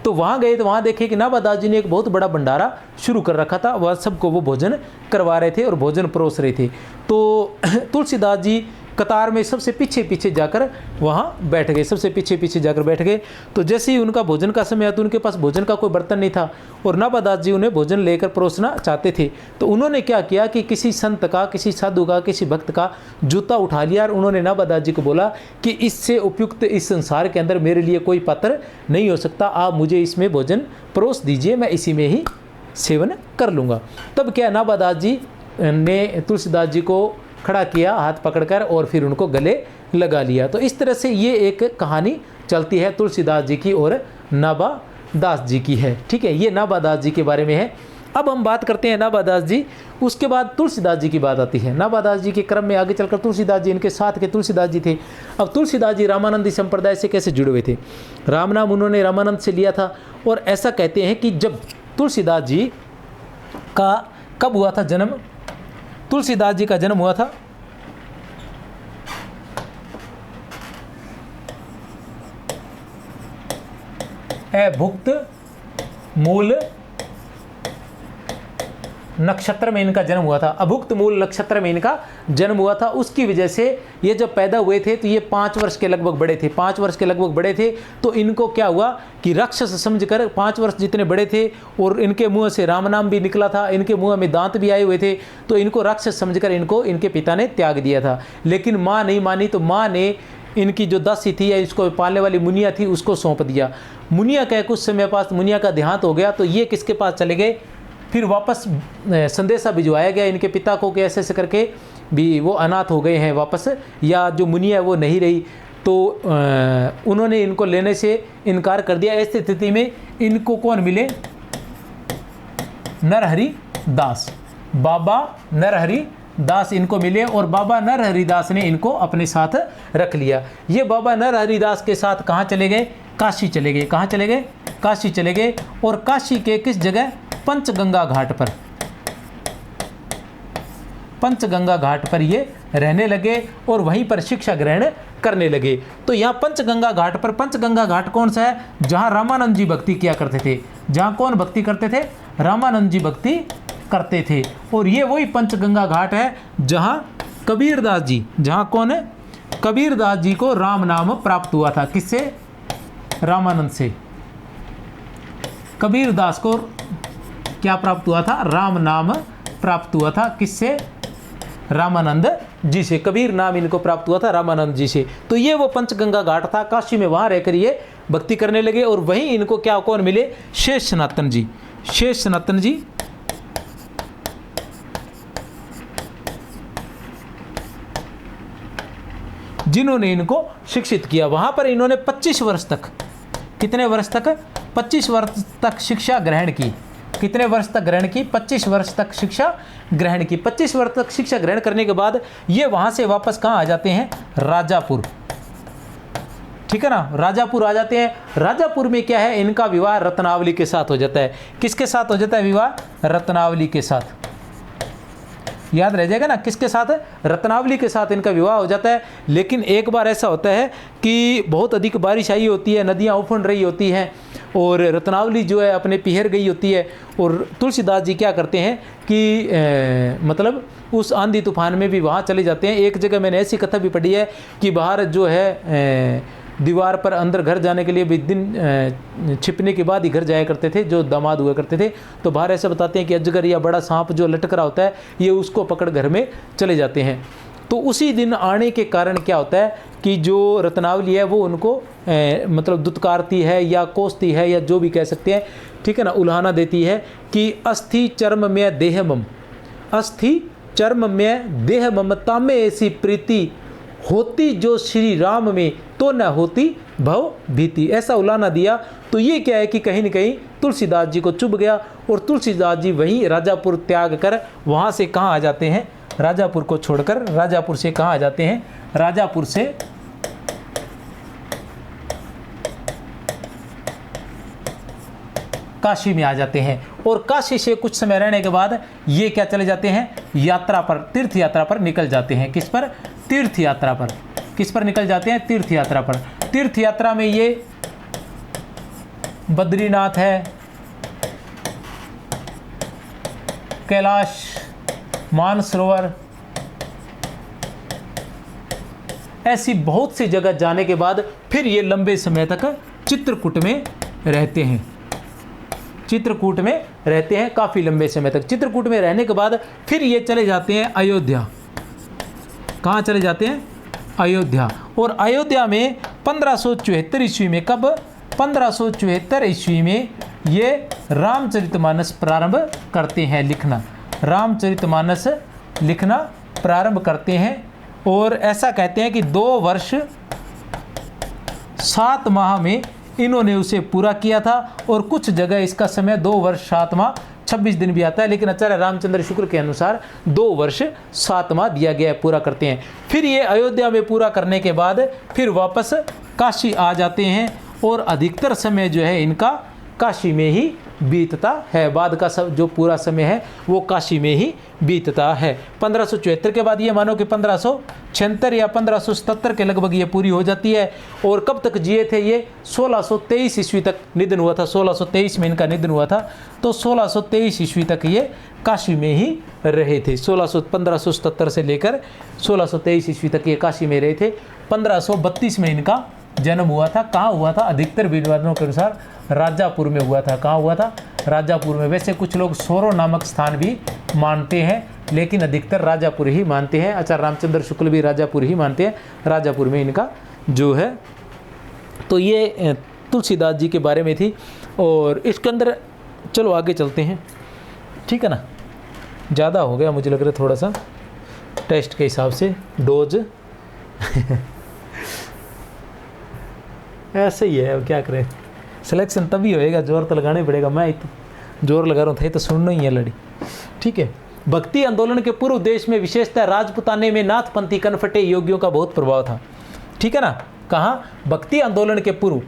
तो वहाँ गए तो वहाँ देखे कि नाभादास जी ने एक बहुत बड़ा भंडारा शुरू कर रखा था, वह सबको वो भोजन करवा रहे थे और भोजन परोस रहे थे। तो तुलसीदास जी कतार में सबसे पीछे पीछे जाकर वहाँ बैठ गए, सबसे पीछे पीछे जाकर बैठ गए। तो जैसे ही उनका भोजन का समय आया तो उनके पास भोजन का कोई बर्तन नहीं था और नाभादास जी उन्हें भोजन लेकर परोसना चाहते थे। तो उन्होंने क्या किया कि किसी संत का, किसी साधु का, किसी भक्त का जूता उठा लिया और उन्होंने नाभादास जी को बोला कि इससे उपयुक्त इस संसार के अंदर मेरे लिए कोई पात्र नहीं हो सकता, आप मुझे इसमें भोजन परोस दीजिए, मैं इसी में ही सेवन कर लूँगा। तब क्या नाभादास जी ने तुलसीदास जी को खड़ा किया हाथ पकड़कर और फिर उनको गले लगा लिया। तो इस तरह से ये एक कहानी चलती है तुलसीदास जी की और नाभादास जी की है। ठीक है, ये नाभादास जी के बारे में है। अब हम बात करते हैं नाभादास जी, उसके बाद तुलसीदास जी की बात आती है। नाभादास जी के क्रम में आगे चलकर तुलसीदास जी, इनके साथ के तुलसीदास जी थे। अब तुलसीदास जी रामानंदी संप्रदाय से कैसे जुड़े हुए थे? राम नाम उन्होंने रामानंद से लिया था और ऐसा कहते हैं कि जब तुलसीदास जी का कब हुआ था जन्म? तुलसीदास जी का जन्म हुआ था भुक्त मूल नक्षत्र में इनका जन्म हुआ था। अभुक्त मूल नक्षत्र में इनका जन्म हुआ था। उसकी वजह से ये जब पैदा हुए थे तो ये 5 वर्ष के लगभग बड़े थे। 5 वर्ष के लगभग बड़े थे तो इनको क्या हुआ कि राक्षस समझकर 5 वर्ष जितने बड़े थे और इनके मुंह से राम नाम भी निकला था, इनके मुंह में दांत भी आए हुए थे, तो इनको राक्षस समझकर इनको इनके पिता ने त्याग दिया था। लेकिन माँ नहीं मानी तो माँ ने इनकी जो दासी थी या इसको पालने वाली मुनिया थी उसको सौंप दिया। मुनिया के कुछ समय पास मुनिया का देहांत हो गया तो ये किसके पास चले गए? फिर वापस संदेशा भिजवाया गया इनके पिता को कि ऐसे ऐसे करके भी वो अनाथ हो गए हैं वापस, या जो मुनि है वो नहीं रही, तो उन्होंने इनको लेने से इनकार कर दिया। ऐसी स्थिति में इनको कौन मिले? नरहरि दास, बाबा नरहरि दास इनको मिले, और बाबा नरहरि दास ने इनको अपने साथ रख लिया। ये बाबा नरहरि दास के साथ कहाँ चले गए? काशी चले गए। कहाँ चले गए? काशी चले गए। और काशी के किस जगह? पंचगंगा घाट पर। पंचगंगा घाट पर ये रहने लगे और वहीं पर शिक्षा ग्रहण करने लगे। तो यहाँ पंचगंगा घाट पर, पंचगंगा घाट कौन सा है? जहाँ रामानंद जी भक्ति किया करते थे। जहाँ कौन भक्ति करते थे? रामानंद जी भक्ति करते थे। और ये वही पंचगंगा घाट है जहाँ कबीरदास जी, जहाँ कौन है? कबीरदास जी को राम नाम प्राप्त हुआ था। किससे? रामानंद से। कबीरदास को क्या प्राप्त हुआ था? राम नाम प्राप्त हुआ था। किससे? रामानंद जी से। कबीर नाम इनको प्राप्त हुआ था रामानंद जी से। तो ये वो पंचगंगा घाट था काशी में, वहाँ रहकर ये भक्ति करने लगे। और वहीं इनको क्या कौन मिले? शेष सनातन जी। शेष सनातन जी जिन्होंने इनको शिक्षित किया। वहाँ पर इन्होंने 25 वर्ष तक, कितने वर्ष तक? 25 वर्ष तक शिक्षा ग्रहण की। कितने वर्ष तक ग्रहण की? 25 वर्ष तक शिक्षा ग्रहण की। 25 वर्ष तक शिक्षा ग्रहण करने के बाद ये वहाँ से वापस कहाँ आ जाते हैं? राजापुर। ठीक है ना, राजापुर आ जाते हैं। राजापुर में क्या है? इनका विवाह रत्नावली के साथ हो जाता है। किसके साथ हो जाता है विवाह? रत्नावली के साथ। याद रह जाएगा ना, किसके साथ? रत्नावली के साथ इनका विवाह हो जाता है। लेकिन एक बार ऐसा होता है कि बहुत अधिक बारिश आई होती है, नदियाँ उफंड रही होती हैं और रत्नावली जो है अपने पिहर गई होती है। और तुलसीदास जी क्या करते हैं कि मतलब उस आंधी तूफान में भी वहाँ चले जाते हैं। एक जगह मैंने ऐसी कथा भी पढ़ी है कि बाहर जो है दीवार पर अंदर घर जाने के लिए भी दिन छिपने के बाद ही घर जाया करते थे जो दामाद हुआ करते थे। तो बाहर ऐसा बताते हैं कि अजगर या बड़ा सांप जो लटक रहा होता है ये उसको पकड़ घर में चले जाते हैं। तो उसी दिन आने के कारण क्या होता है कि जो रत्नावली है वो उनको मतलब दुत्कारती है या कोसती है या जो भी कह सकते हैं, ठीक है ना, उल्हाना देती है कि अस्थि चर्म में देह मम, अस्थि चर्म में देह ममता में ऐसी प्रीति होती जो श्री राम में तो न होती भव भीति। ऐसा उलाना दिया। तो ये क्या है कि कहीं न कहीं तुलसीदास जी को चुभ गया और तुलसीदास जी वहीं राजापुर त्याग कर वहाँ से कहाँ आ जाते हैं? राजापुर को छोड़कर राजापुर से कहाँ आ जाते हैं? राजापुर से काशी में आ जाते हैं। और काशी से कुछ समय रहने के बाद ये क्या चले जाते हैं? यात्रा पर, तीर्थ यात्रा पर निकल जाते हैं। किस पर? तीर्थ यात्रा पर। किस पर निकल जाते हैं? तीर्थ यात्रा पर। तीर्थ यात्रा में ये बद्रीनाथ है, कैलाश, मानसरोवर, ऐसी बहुत सी जगह जाने के बाद फिर ये लंबे समय तक चित्रकूट में रहते हैं। चित्रकूट में रहते हैं काफ़ी लंबे समय तक। चित्रकूट में रहने के बाद फिर ये चले जाते हैं अयोध्या। कहाँ चले जाते हैं? अयोध्या। और अयोध्या में 1574 ईस्वी में, कब? 1574 ईस्वी में ये रामचरितमानस प्रारंभ करते हैं लिखना। रामचरितमानस लिखना प्रारंभ करते हैं। और ऐसा कहते हैं कि 2 वर्ष 7 माह में इन्होंने उसे पूरा किया था। और कुछ जगह इसका समय 2 वर्ष 7 माह 26 दिन भी आता है, लेकिन आचार्य रामचंद्र शुक्ल के अनुसार 2 वर्ष 7 माह दिया गया है, पूरा करते हैं। फिर ये अयोध्या में पूरा करने के बाद फिर वापस काशी आ जाते हैं और अधिकतर समय जो है इनका काशी में ही बीतता है। बाद का सब जो पूरा समय है वो काशी में ही बीतता है। 1574 के बाद ये मानो कि 1576 या 1577 के लगभग ये पूरी हो जाती है। और कब तक जिए थे ये? 1623 ईस्वी तक निधन हुआ था। 1623 में इनका निधन हुआ था। तो 1623 ईस्वी तक ये काशी में ही रहे थे। 1577 से लेकर 1623 ईस्वी तक ये काशी में रहे थे। 1532 में इनका जन्म हुआ था। कहाँ हुआ था? अधिकतर विद्वानों के अनुसार राजापुर में हुआ था। कहाँ हुआ था? राजापुर में। वैसे कुछ लोग सोरो नामक स्थान भी मानते हैं, लेकिन अधिकतर राजापुर ही मानते हैं। आचार्य रामचंद्र शुक्ल भी राजापुर ही मानते हैं। राजापुर में इनका जो है, तो ये तुलसीदास जी के बारे में थी। और इसके अंदर चलो आगे चलते हैं। ठीक है ना, ज़्यादा हो गया मुझे लग रहा है थोड़ा सा टेस्ट के हिसाब से डोज ऐसे ही है, अब क्या करें, सिलेक्शन तभी होएगा, जोर तो लगाना ही पड़ेगा। मैं तो जोर लगा रहा हूँ, थे तो सुनना ही है लड़ी। ठीक है, भक्ति आंदोलन के पूर्व देश में विशेषतः राजपुताने में नाथपंथी कनफटे योगियों का बहुत प्रभाव था। ठीक है ना, कहाँ? भक्ति आंदोलन के पूर्व।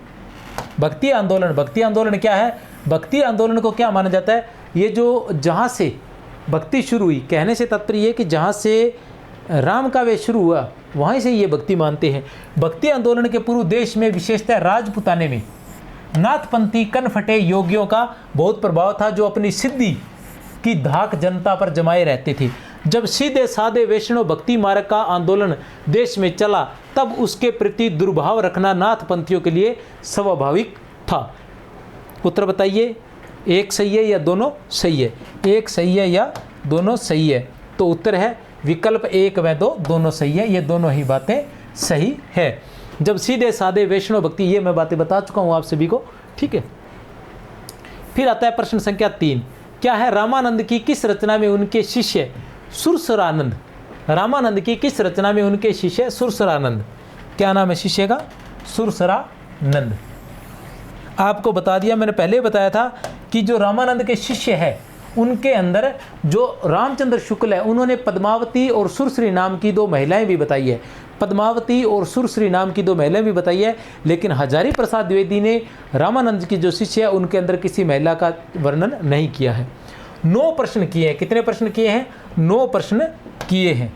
भक्ति आंदोलन क्या है? भक्ति आंदोलन को क्या माना जाता है? ये जो जहाँ से भक्ति शुरू हुई, कहने से तात्पर्य ये कि जहाँ से राम का वे शुरू हुआ वहीं से ये भक्ति मानते हैं। भक्ति आंदोलन के पूर्व देश में विशेषतः राजपुताने में नाथपंथी कनफटे योगियों का बहुत प्रभाव था, जो अपनी सिद्धि की धाक जनता पर जमाए रहते थे। जब सीधे साधे वैष्णव भक्ति मार्ग का आंदोलन देश में चला, तब उसके प्रति दुर्भाव रखना नाथपंथियों के लिए स्वाभाविक था। उत्तर बताइए, एक सही है या दोनों सही है? एक सही है या दोनों सही है? तो उत्तर है विकल्प 1 व 2 दोनों सही है, ये दोनों ही बातें सही है। जब सीधे साधे वैष्णव भक्ति, ये मैं बातें बता चुका हूँ आप सभी को। ठीक है, फिर आता है प्रश्न संख्या 3, क्या है? रामानंद की किस रचना में उनके शिष्य सुरसरानंद, रामानंद की किस रचना में उनके शिष्य सुरसरानंद, क्या नाम है शिष्य का? सुरसरानंद। आपको बता दिया, मैंने पहले बताया था कि जो रामानंद के शिष्य है उनके अंदर जो रामचंद्र शुक्ल है, उन्होंने पद्मावती और सुरश्री नाम की 2 महिलाएं भी बताई है। पद्मावती और सुरश्री नाम की 2 महिलाएं भी बताई है, लेकिन हजारी प्रसाद द्विवेदी ने रामानंद की जो शिष्य है उनके अंदर किसी महिला का वर्णन नहीं किया है। 9 प्रश्न किए हैं। कितने प्रश्न किए हैं? 9 प्रश्न किए हैं।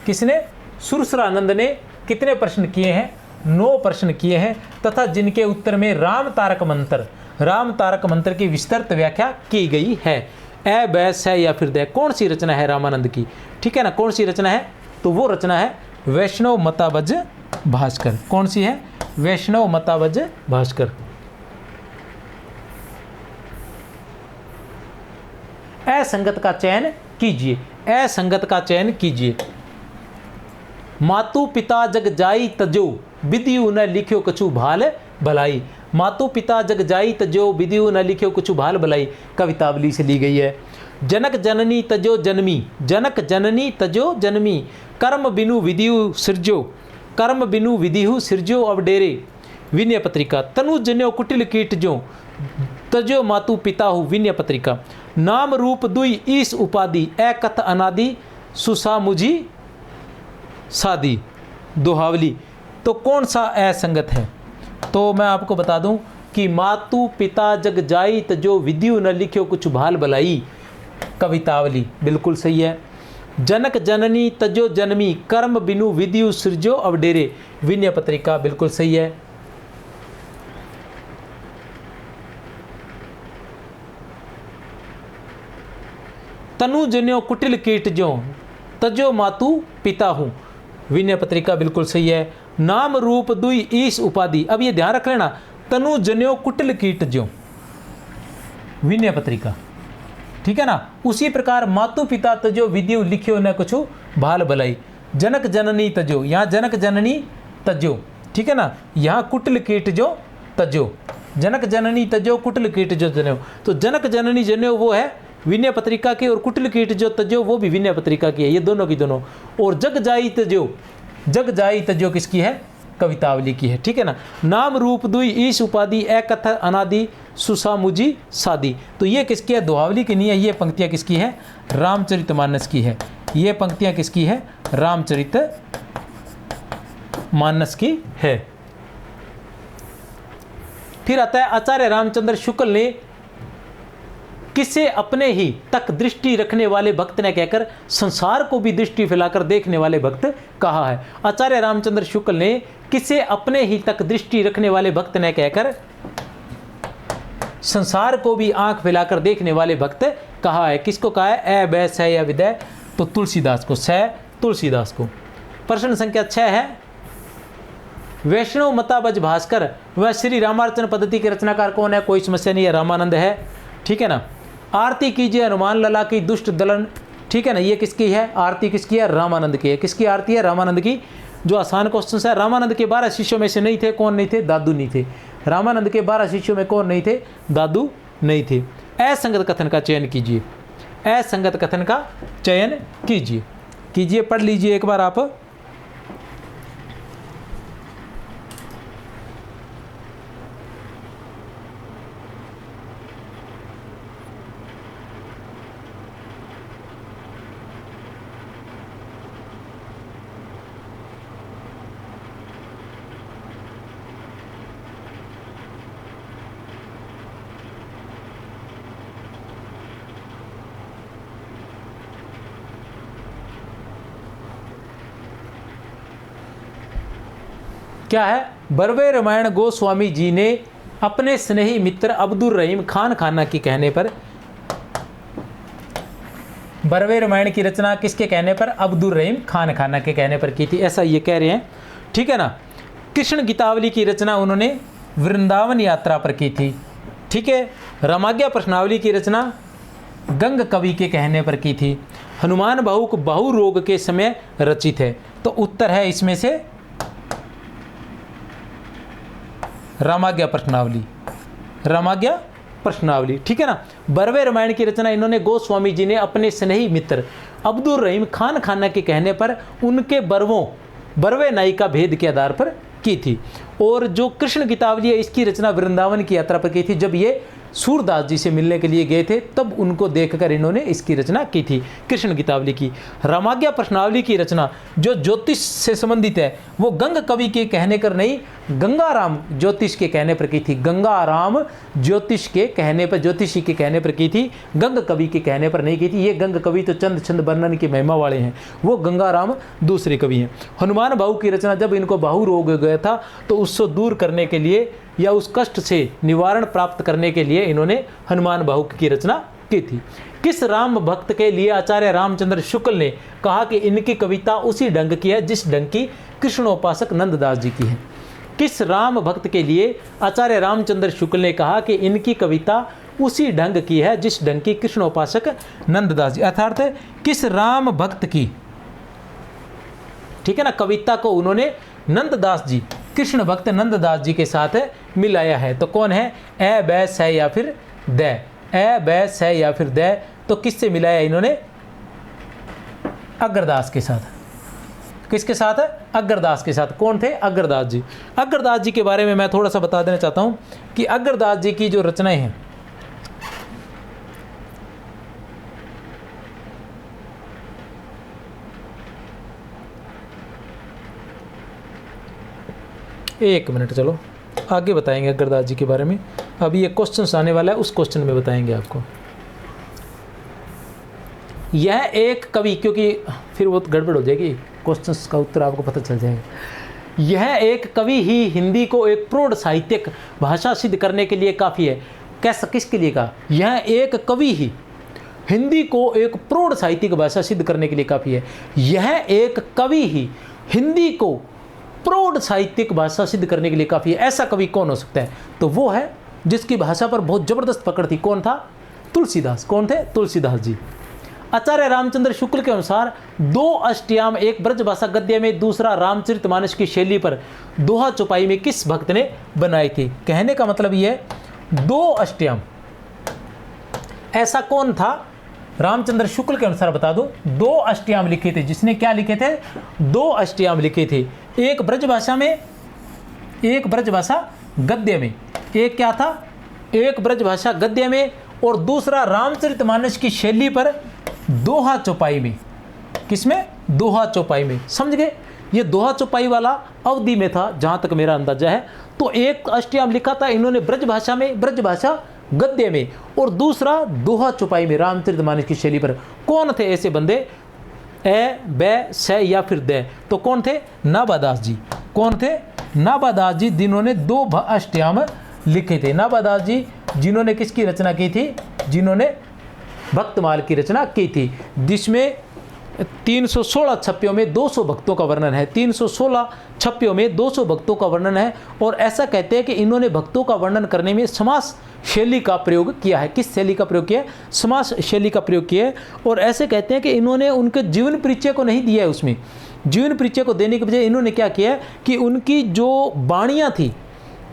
किसने? सुरसरानंद ने कितने प्रश्न किए हैं? 9 प्रश्न किए हैं, तथा जिनके उत्तर में राम तारक मंत्र की विस्तृत व्याख्या की गई है। ए बै स या फिर द, कौन सी रचना है रामानंद की? ठीक है ना, कौन सी रचना है? तो वो रचना है वैष्णव मतावज भास्कर। कौन सी है? वैष्णव मतावज भास्कर। असंगत का चयन कीजिए, असंगत का चयन कीजिए। मातु पिता जग जाई तजो विधियु न लिख्यो कछु भाल भलाई। मातु पिता जग जाई तजो विधियु न लिख्यो कछु भाल भलाई कवितावली से ली गई है। जनक जननी तजो जन्मी, जनक जननी तजो जन्मी, कर्म बिनु विधियु सिरजो, कर्म बिनु विधियु सिरजो अब डेरे। विनय पत्रिका। तनु जन्यो कुटिल कीट जो, तजो मातु पिता हु। विनय पत्रिका। नाम रूप दुई ईस उपाधि, ए कथ अनादि सुसा मुझी सादी। दोहावली। तो कौन सा असंगत है? तो मैं आपको बता दूं कि मातु पिता जग जाई तजो विधियु न लिख्यो कुछ भाल भलाई कवितावली बिल्कुल सही है। जनक जननी तजो जन्मी, कर्म बिनु विधियु सृजो अवडेरे। विनय पत्रिका बिल्कुल सही है। तनु जन्यो कुटिल कीट जो, तजो मातु पिता हूँ। विनय पत्रिका बिल्कुल सही है। नाम रूप दुई ईश उपाधि। अब ये ध्यान रख लेना, तनु जन्यो कुटिल कीट जो, विनय पत्रिका। ठीक है ना। उसी प्रकार मातु पिता तजो विधियु लिख्यो न कुछ भाल भलाई। जनक जननी तजो, यहाँ जनक जननी तजो, ठीक है ना। यहाँ कुटिल कीट जो तजो, जनक जननी तजो कुटिल कीट जो जन्यो। तो जनक जननी जन्यो वो है विनय पत्रिका की, और कुटिल कीट जो तजो वो भी विनय पत्रिका की है। ये दोनों की दोनों। और जग जाई तजो, जग जाई तजो किसकी है? कवितावली की है। ठीक है ना। नाम रूप दुई ईश उपाधि, ए कथ अनादि सुसा मुझी सादी। तो ये किसकी है? दोहावली की नहीं है। ये पंक्तियाँ किसकी है? रामचरितमानस की है। ये पंक्तियाँ किसकी है? रामचरितमानस की है। फिर आता है आचार्य रामचंद्र शुक्ल ने किसे अपने ही तक दृष्टि रखने वाले भक्त ने कहकर संसार को भी दृष्टि फैलाकर देखने वाले भक्त कहा है। आचार्य रामचंद्र शुक्ल ने किसे अपने ही तक दृष्टि रखने वाले भक्त ने कहकर संसार को भी आंख फैलाकर देखने वाले भक्त कहा है। किसको कहा है? ए बै स या विदय। तो तुलसीदास को। स तुलसीदास को। प्रश्न संख्या 6 है, वैष्णव मताबज भास्कर वह श्री रामार्चन पद्धति के रचनाकार कौन है? कोई समस्या नहीं है, रामानंद है। ठीक है ना। आरती कीजिए हनुमान लला की दुष्ट दलन। ठीक है ना। ये किसकी है? आरती किसकी है? रामानंद की है। किसकी आरती है? रामानंद की। जो आसान क्वेश्चन है, रामानंद के 12 शिष्यों में से नहीं थे। कौन नहीं थे? दादू नहीं थे। रामानंद के 12 शिष्यों में कौन नहीं थे? दादू नहीं थे। असंगत कथन का चयन कीजिए। असंगत कथन का चयन कीजिए। कीजिए, पढ़ लीजिए एक बार आप। क्या है? बरवे रामायण गोस्वामी जी ने अपने स्नेही मित्र अब्दुल रहीम खान खाना के कहने पर, बरवे रामायण की रचना किसके कहने पर? अब्दुल रहीम खान खाना के कहने पर की थी, ऐसा ये कह रहे हैं, ठीक है ना। कृष्ण गीतावली की रचना उन्होंने वृंदावन यात्रा पर की थी, ठीक है। रामाज्ञा प्रश्नावली की रचना गंग कवि के कहने पर की थी। हनुमान बाहुक बाहु रोग के समय रचित है, तो उत्तर है इसमें से रामाज्ञा प्रश्नावली, रामाज्ञा प्रश्नावली, ठीक है ना। बरवे रामायण की रचना इन्होंने गोस्वामी जी ने अपने स्नेही मित्र अब्दुल रहीम खान खाना के कहने पर उनके बरवे नाई का भेद के आधार पर की थी। और जो कृष्ण गीतावली है इसकी रचना वृंदावन की यात्रा पर की थी। जब ये सूरदास जी से मिलने के लिए गए थे तब उनको देखकर इन्होंने इसकी रचना की थी, कृष्ण गीतावली की। रामाज्ञा प्रश्नावली की रचना जो ज्योतिष से संबंधित है वो गंग कवि के कहने पर नहीं, गंगाराम ज्योतिष के कहने पर की थी। गंगाराम ज्योतिष के कहने पर, ज्योतिषी के कहने पर की थी, गंग कवि के कहने पर नहीं की थी। ये गंग कवि तो चंद छंद वर्णन की महिमा वाले हैं, वो गंगाराम दूसरे कवि हैं। हनुमान बाहु की रचना जब इनको बाहु रोग गया था तो उसको दूर करने के लिए या उस कष्ट से निवारण प्राप्त करने के लिए इन्होंने हनुमान बाहु की रचना की थी। किस राम भक्त के लिए आचार्य रामचंद्र शुक्ल ने कहा कि इनकी कविता उसी ढंग की है जिस ढंग की कृष्णोपासक नंददास जी की है? किस राम भक्त के लिए आचार्य रामचंद्र शुक्ल ने कहा कि इनकी कविता उसी ढंग की है जिस ढंग की कृष्णोपासक नंददास जी, अर्थात किस राम भक्त की, ठीक है ना, कविता को उन्होंने नंददास जी, कृष्ण भक्त नंददास जी के साथ मिलाया है। तो कौन है? ए बै स या फिर द, ए बै स या फिर द, तो किससे मिलाया इन्होंने? अग्रदास के साथ। किसके साथ? अग्रदास के साथ। कौन थे? अग्रदास जी। अग्रदास जी के बारे में मैं थोड़ा सा बता देना चाहता हूं कि अग्रदास जी की जो रचनाएं हैं, एक मिनट, चलो आगे बताएंगे अग्रदास जी के बारे में। अभी एक क्वेश्चन आने वाला है, उस क्वेश्चन में बताएंगे आपको। यह एक कवि, क्योंकि फिर वो गड़बड़ हो जाएगी, क्वेश्चंस का उत्तर आपको पता चल जाएगा। यह एक कवि ही हिंदी को एक प्रौढ़ साहित्यिक भाषा सिद्ध करने के लिए काफ़ी है। कैसा, किसके लिए कहा? यह एक कवि ही हिंदी को एक प्रौढ़ साहित्यिक भाषा सिद्ध करने के लिए काफ़ी है। यह एक कवि ही हिंदी को प्रौढ़ साहित्यिक भाषा सिद्ध करने के लिए काफ़ी है। ऐसा कवि कौन हो सकता है? तो वो है जिसकी भाषा पर बहुत ज़बरदस्त पकड़ थी। कौन था? तुलसीदास। कौन थे? तुलसीदास जी। आचार्य रामचंद्र शुक्ल के अनुसार दो अष्टयाम, एक ब्रजभाषा गद्य में, दूसरा रामचरितमानस की शैली पर दोहा चौपाई में किस भक्त ने बनाई थी? कहने का मतलब ये है दो अष्टयाम, ऐसा कौन था? रामचंद्र शुक्ल के अनुसार बता दो, दो अष्टयाम लिखे थे। जिसने क्या लिखे थे? दो अष्टयाम लिखे थे। एक ब्रजभाषा में, एक ब्रजभाषा गद्य में। एक क्या था? एक ब्रजभाषा गद्य में और दूसरा रामचरितमानस की शैली पर दोहा चौपाई में। किसमें? दोहा चौपाई में। समझ गए? ये दोहा चौपाई वाला अवधि में था जहाँ तक मेरा अंदाजा है। तो एक अष्टयाम लिखा था इन्होंने ब्रजभाषा में, ब्रजभाषा गद्य में, और दूसरा दोहा चौपाई में रामचरितमानस की शैली पर। कौन थे ऐसे बंदे? ए बै स या फिर द, तो कौन थे? नाभादास जी। कौन थे? नाभादास जी, जिन्होंने दो अष्टयाम लिखे थे। नाभादास जी जिन्होंने किसकी रचना की थी? जिन्होंने भक्तमाल की रचना की थी, जिसमें 316 छप्पियों में 200 भक्तों का वर्णन है। 316 छप्पियों में 200 भक्तों का वर्णन है। और ऐसा कहते हैं कि इन्होंने भक्तों का वर्णन करने में समास शैली का प्रयोग किया है। किस शैली का प्रयोग किया है? समास शैली का प्रयोग किया है। और ऐसे कहते हैं कि इन्होंने उनके जीवन परिचय को नहीं दिया है। उसमें जीवन परिचय को देने के बजाय इन्होंने क्या किया है कि उनकी जो वाणियाँ थी,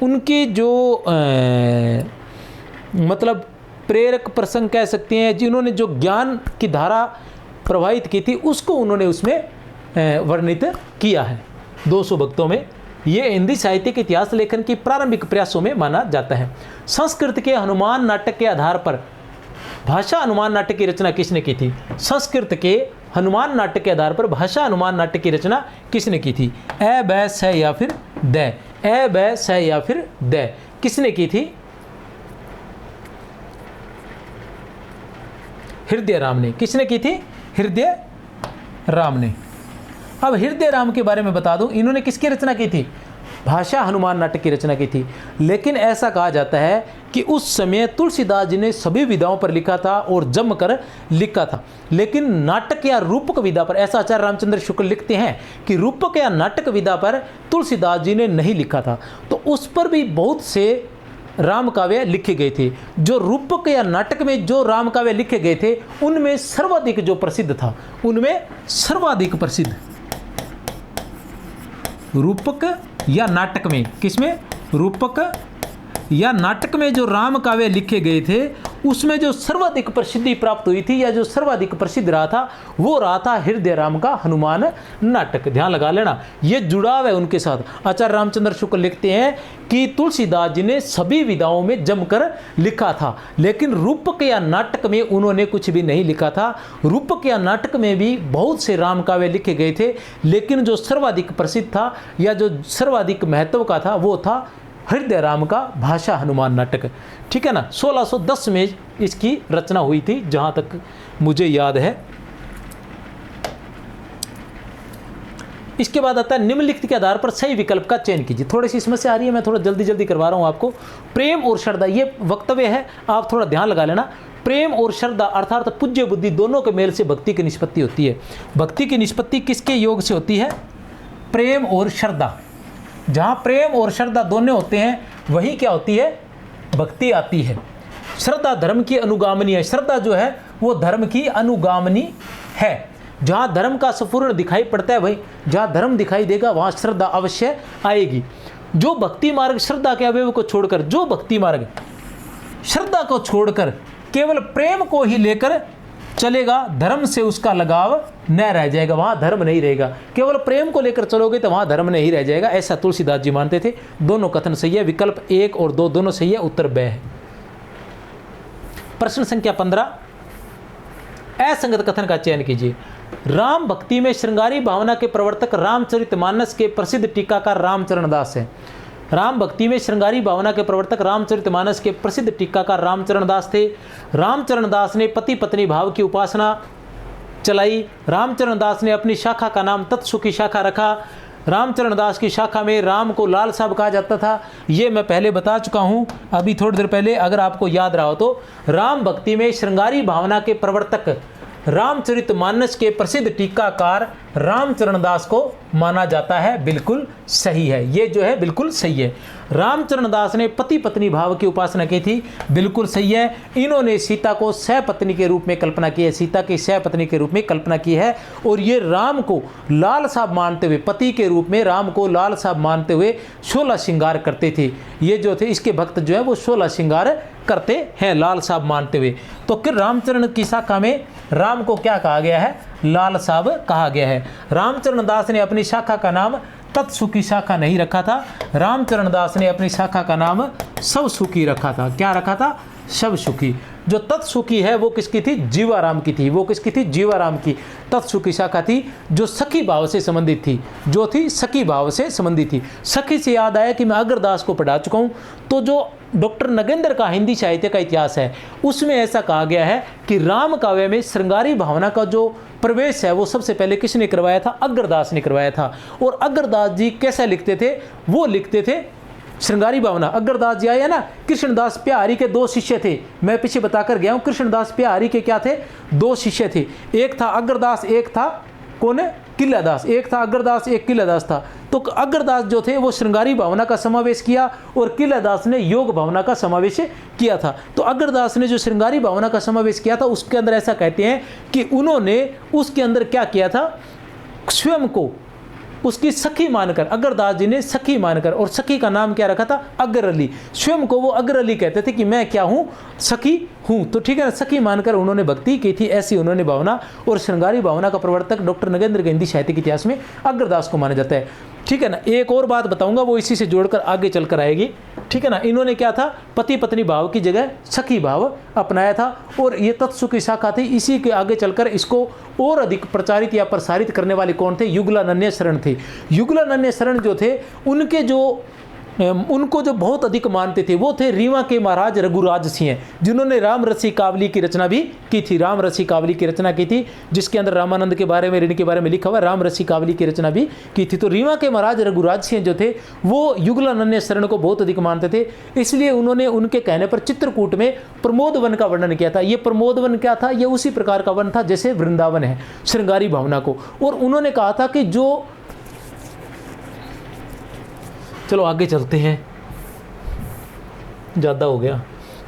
उनकी जो मतलब प्रेरक प्रसंग कह सकते हैं, जिन्होंने जो ज्ञान की धारा प्रवाहित की थी उसको उन्होंने उसमें वर्णित किया है 200 भक्तों में। ये हिंदी साहित्य के इतिहास लेखन की प्रारंभिक प्रयासों में माना जाता है। संस्कृत के हनुमान नाटक के आधार पर भाषा अनुमान नाटक की रचना किसने की थी? संस्कृत के हनुमान नाटक के आधार पर भाषा अनुमान नाटक की रचना किसने की थी? ए बै स या फिर द, ए बै स या फिर द, किसने की थी? हृदय राम ने। किसने की थी? हृदय राम ने। अब हृदय राम के बारे में बता दूं, इन्होंने किसकी रचना की थी? भाषा हनुमान नाटक की रचना की थी। लेकिन ऐसा कहा जाता है कि उस समय तुलसीदास जी ने सभी विधाओं पर लिखा था और जमकर लिखा था, लेकिन नाटक या रूपक विधा पर, ऐसा आचार्य रामचंद्र शुक्ल लिखते हैं कि रूपक या नाटक विधा पर तुलसीदास जी ने नहीं लिखा था। तो उस पर भी बहुत से राम काव्य लिखे गए थे। जो रूपक या नाटक में जो राम काव्य लिखे गए थे उनमें सर्वाधिक जो प्रसिद्ध था, उनमें सर्वाधिक प्रसिद्ध रूपक या नाटक में, किसमें? रूपक या नाटक में जो राम काव्य लिखे गए थे उसमें जो सर्वाधिक प्रसिद्धि प्राप्त हुई थी या जो सर्वाधिक प्रसिद्ध रहा था वो रहा था हृदय राम का हनुमान नाटक। ध्यान लगा लेना, ये जुड़ाव है उनके साथ। आचार्य रामचंद्र शुक्ल लिखते हैं कि तुलसीदास जी ने सभी विधाओं में जमकर लिखा था, लेकिन रूपक या नाटक में उन्होंने कुछ भी नहीं लिखा था। रूपक या नाटक में भी बहुत से राम काव्य लिखे गए थे, लेकिन जो सर्वाधिक प्रसिद्ध था या जो सर्वाधिक महत्व का था वो था हृदय राम का भाषा हनुमान नाटक। ठीक है ना? 1610 में इसकी रचना हुई थी जहां तक मुझे याद है। इसके बाद आता है निम्नलिखित के आधार पर सही विकल्प का चयन कीजिए। थोड़ी सी समस्या आ रही है, मैं थोड़ा जल्दी जल्दी करवा रहा हूं आपको। प्रेम और श्रद्धा, ये वक्तव्य है, आप थोड़ा ध्यान लगा लेना। प्रेम और श्रद्धा अर्थात पूज्य बुद्धि दोनों के मेल से भक्ति की निष्पत्ति होती है। भक्ति की निष्पत्ति किसके योग से होती है? प्रेम और श्रद्धा। जहाँ प्रेम और श्रद्धा दोनों होते हैं वहीं क्या होती है? भक्ति आती है। श्रद्धा धर्म की अनुगामिनी है। श्रद्धा जो है वो धर्म की अनुगामिनी है। जहाँ धर्म का संपूर्ण दिखाई पड़ता है, भाई जहाँ धर्म दिखाई देगा वहाँ श्रद्धा अवश्य आएगी। जो भक्ति मार्ग श्रद्धा के अवयव को छोड़कर, जो भक्ति मार्ग श्रद्धा को छोड़कर केवल प्रेम को ही लेकर चलेगा, धर्म से उसका लगाव न रह जाएगा, वहाँ धर्म नहीं रहेगा। केवल प्रेम को लेकर चलोगे तो वहाँ धर्म नहीं रह जाएगा, ऐसा तुलसीदास जी मानते थे। दोनों कथन सही है, विकल्प 1 और 2 दोनों सही है, उत्तर ब है। प्रश्न संख्या 15, असंगत कथन का चयन कीजिए। राम भक्ति में श्रृंगारी भावना के प्रवर्तक रामचरितमानस के प्रसिद्ध टीकाकार रामचरण दास है। राम भक्ति में श्रृंगारी भावना के प्रवर्तक रामचरितमानस के प्रसिद्ध टीकाकार रामचरण दास थे। रामचरण दास ने पति पत्नी भाव की उपासना चलाई। रामचरण दास ने अपनी शाखा का नाम तत्सुखी शाखा रखा। रामचरण दास की शाखा में राम को लाल साहब कहा जाता था। ये मैं पहले बता चुका हूँ अभी थोड़ी देर पहले, अगर आपको याद रहा हो तो। राम भक्ति में श्रृंगारी भावना के प्रवर्तक रामचरितमानस के प्रसिद्ध टीकाकार रामचरण दास को माना जाता है। बिल्कुल सही है, ये जो है बिल्कुल सही है। रामचरण दास ने पति पत्नी भाव की उपासना की थी, बिल्कुल सही है। इन्होंने सीता को सहपत्नी के रूप में कल्पना की है, सीता की सहपत्नी के रूप में कल्पना की है। और ये राम को लाल साहब मानते हुए, पति के रूप में राम को लाल साहब मानते हुए 16 श्रृंगार करते थे। ये जो थे इसके भक्त जो है वो 16 श्रृंगार करते हैं लाल साहब मानते हुए। तो फिर रामचरण की शाखा में राम को क्या कहा गया है? लाल साहब कहा गया है। रामचरण दास ने अपनी शाखा का नाम तत्सुखी शाखा नहीं रखा था। रामचरण दास ने अपनी शाखा का नाम सब सुखी रखा था। क्या रखा था? सब सुखी। जो तत्सुखी है वो किसकी थी? जीवाराम की थी। वो किसकी थी? जीवाराम की तत्सुखी शाखा थी, जो सखी भाव से संबंधित थी, जो थी सखी भाव से संबंधित थी। सखी से याद आया कि मैं अग्रदास को पढ़ा चुका हूँ, तो जो डॉक्टर नगेंद्र का हिंदी साहित्य का इतिहास है उसमें ऐसा कहा गया है कि राम काव्य में श्रृंगारी भावना का जो प्रवेश है वो सबसे पहले किसने करवाया था? अग्रदास ने करवाया था। और अग्रदास जी कैसा लिखते थे? वो लिखते थे श्रृंगारी भावना। अग्रदास जी आए ना, कृष्णदास प्यारी के 2 शिष्य थे, मैं पीछे बताकर गया हूँ। कृष्णदास प्यारी के क्या थे? 2 शिष्य थे। एक था अग्रदास, एक था कौन है? किलादास। एक था अग्रदास, एक किलादास था। तो अग्रदास जो थे वो श्रृंगारी भावना का समावेश किया और किलादास ने योग भावना का समावेश किया था। तो अग्रदास ने जो श्रृंगारी भावना का समावेश किया था उसके अंदर ऐसा कहते हैं कि उन्होंने उसके अंदर क्या किया था? स्वयं को उसकी सखी मानकर, अग्रदास जी ने सखी मानकर, और सखी का नाम क्या रखा था? अग्र अली। स्वयं को वो अग्र अली कहते थे कि मैं क्या हूँ? सखी हूँ। तो ठीक है ना, सखी मानकर उन्होंने भक्ति की थी, ऐसी उन्होंने भावना। और श्रृंगारी भावना का प्रवर्तक डॉक्टर नगेंद्र के हिंदी साहित्य के इतिहास में अग्रदास को माना जाता है। ठीक है ना, एक और बात बताऊंगा, वो इसी से जोड़कर आगे चलकर आएगी। ठीक है ना, इन्होंने क्या था? पति पत्नी भाव की जगह सखी भाव अपनाया था, और ये तत्सु की शाखा थी। इसी के आगे चलकर इसको और अधिक प्रचारित या प्रसारित करने वाले कौन थे? युगलानन्य शरण थे। युगलानन्य शरण जो थे, उनको जो बहुत अधिक मानते थे वो थे रीवा के महाराज रघुराज सिंह, जिन्होंने राम रसी कावली की रचना भी की थी। राम रसी कावली की रचना की थी, जिसके अंदर रामानंद के बारे में, ऋण के बारे में लिखा हुआ। राम रसी कावली की रचना भी की थी। तो रीवा के महाराज रघुराज सिंह जो थे वो युगलानन्य शरण को बहुत अधिक मानते थे, इसलिए उन्होंने उनके कहने पर चित्रकूट में प्रमोद वन का वर्णन किया था। ये प्रमोद वन क्या था? ये उसी प्रकार का वन था जैसे वृंदावन है, श्रृंगारी भावना को। और उन्होंने कहा था कि जो, चलो आगे चलते हैं, ज्यादा हो गया।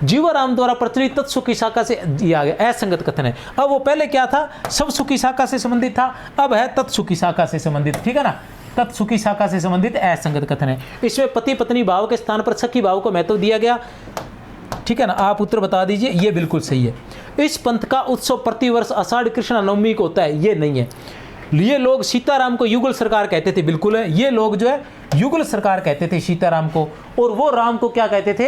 जीवाराम द्वारा प्रचलित तत्सुखी शाखा से ये आ गया असंगत कथन है। अब वो पहले क्या था? सब सुखी शाखा से संबंधित था, अब है तत्सुखी शाखा से संबंधित। ठीक है ना, तत्सुखी शाखा से संबंधित असंगत कथन है। इसमें पति पत्नी भाव के स्थान पर सखी भाव को महत्व दिया गया। ठीक है ना, आप उत्तर बता दीजिए, ये बिल्कुल सही है। इस पंथ का उत्सव प्रतिवर्ष आषाढ़ कृष्ण नवमी को होता है, ये नहीं है। ये लोग सीताराम को युगल सरकार कहते थे, बिल्कुल है। ये लोग जो है युगल सरकार कहते थे सीताराम को, और वो राम को क्या कहते थे?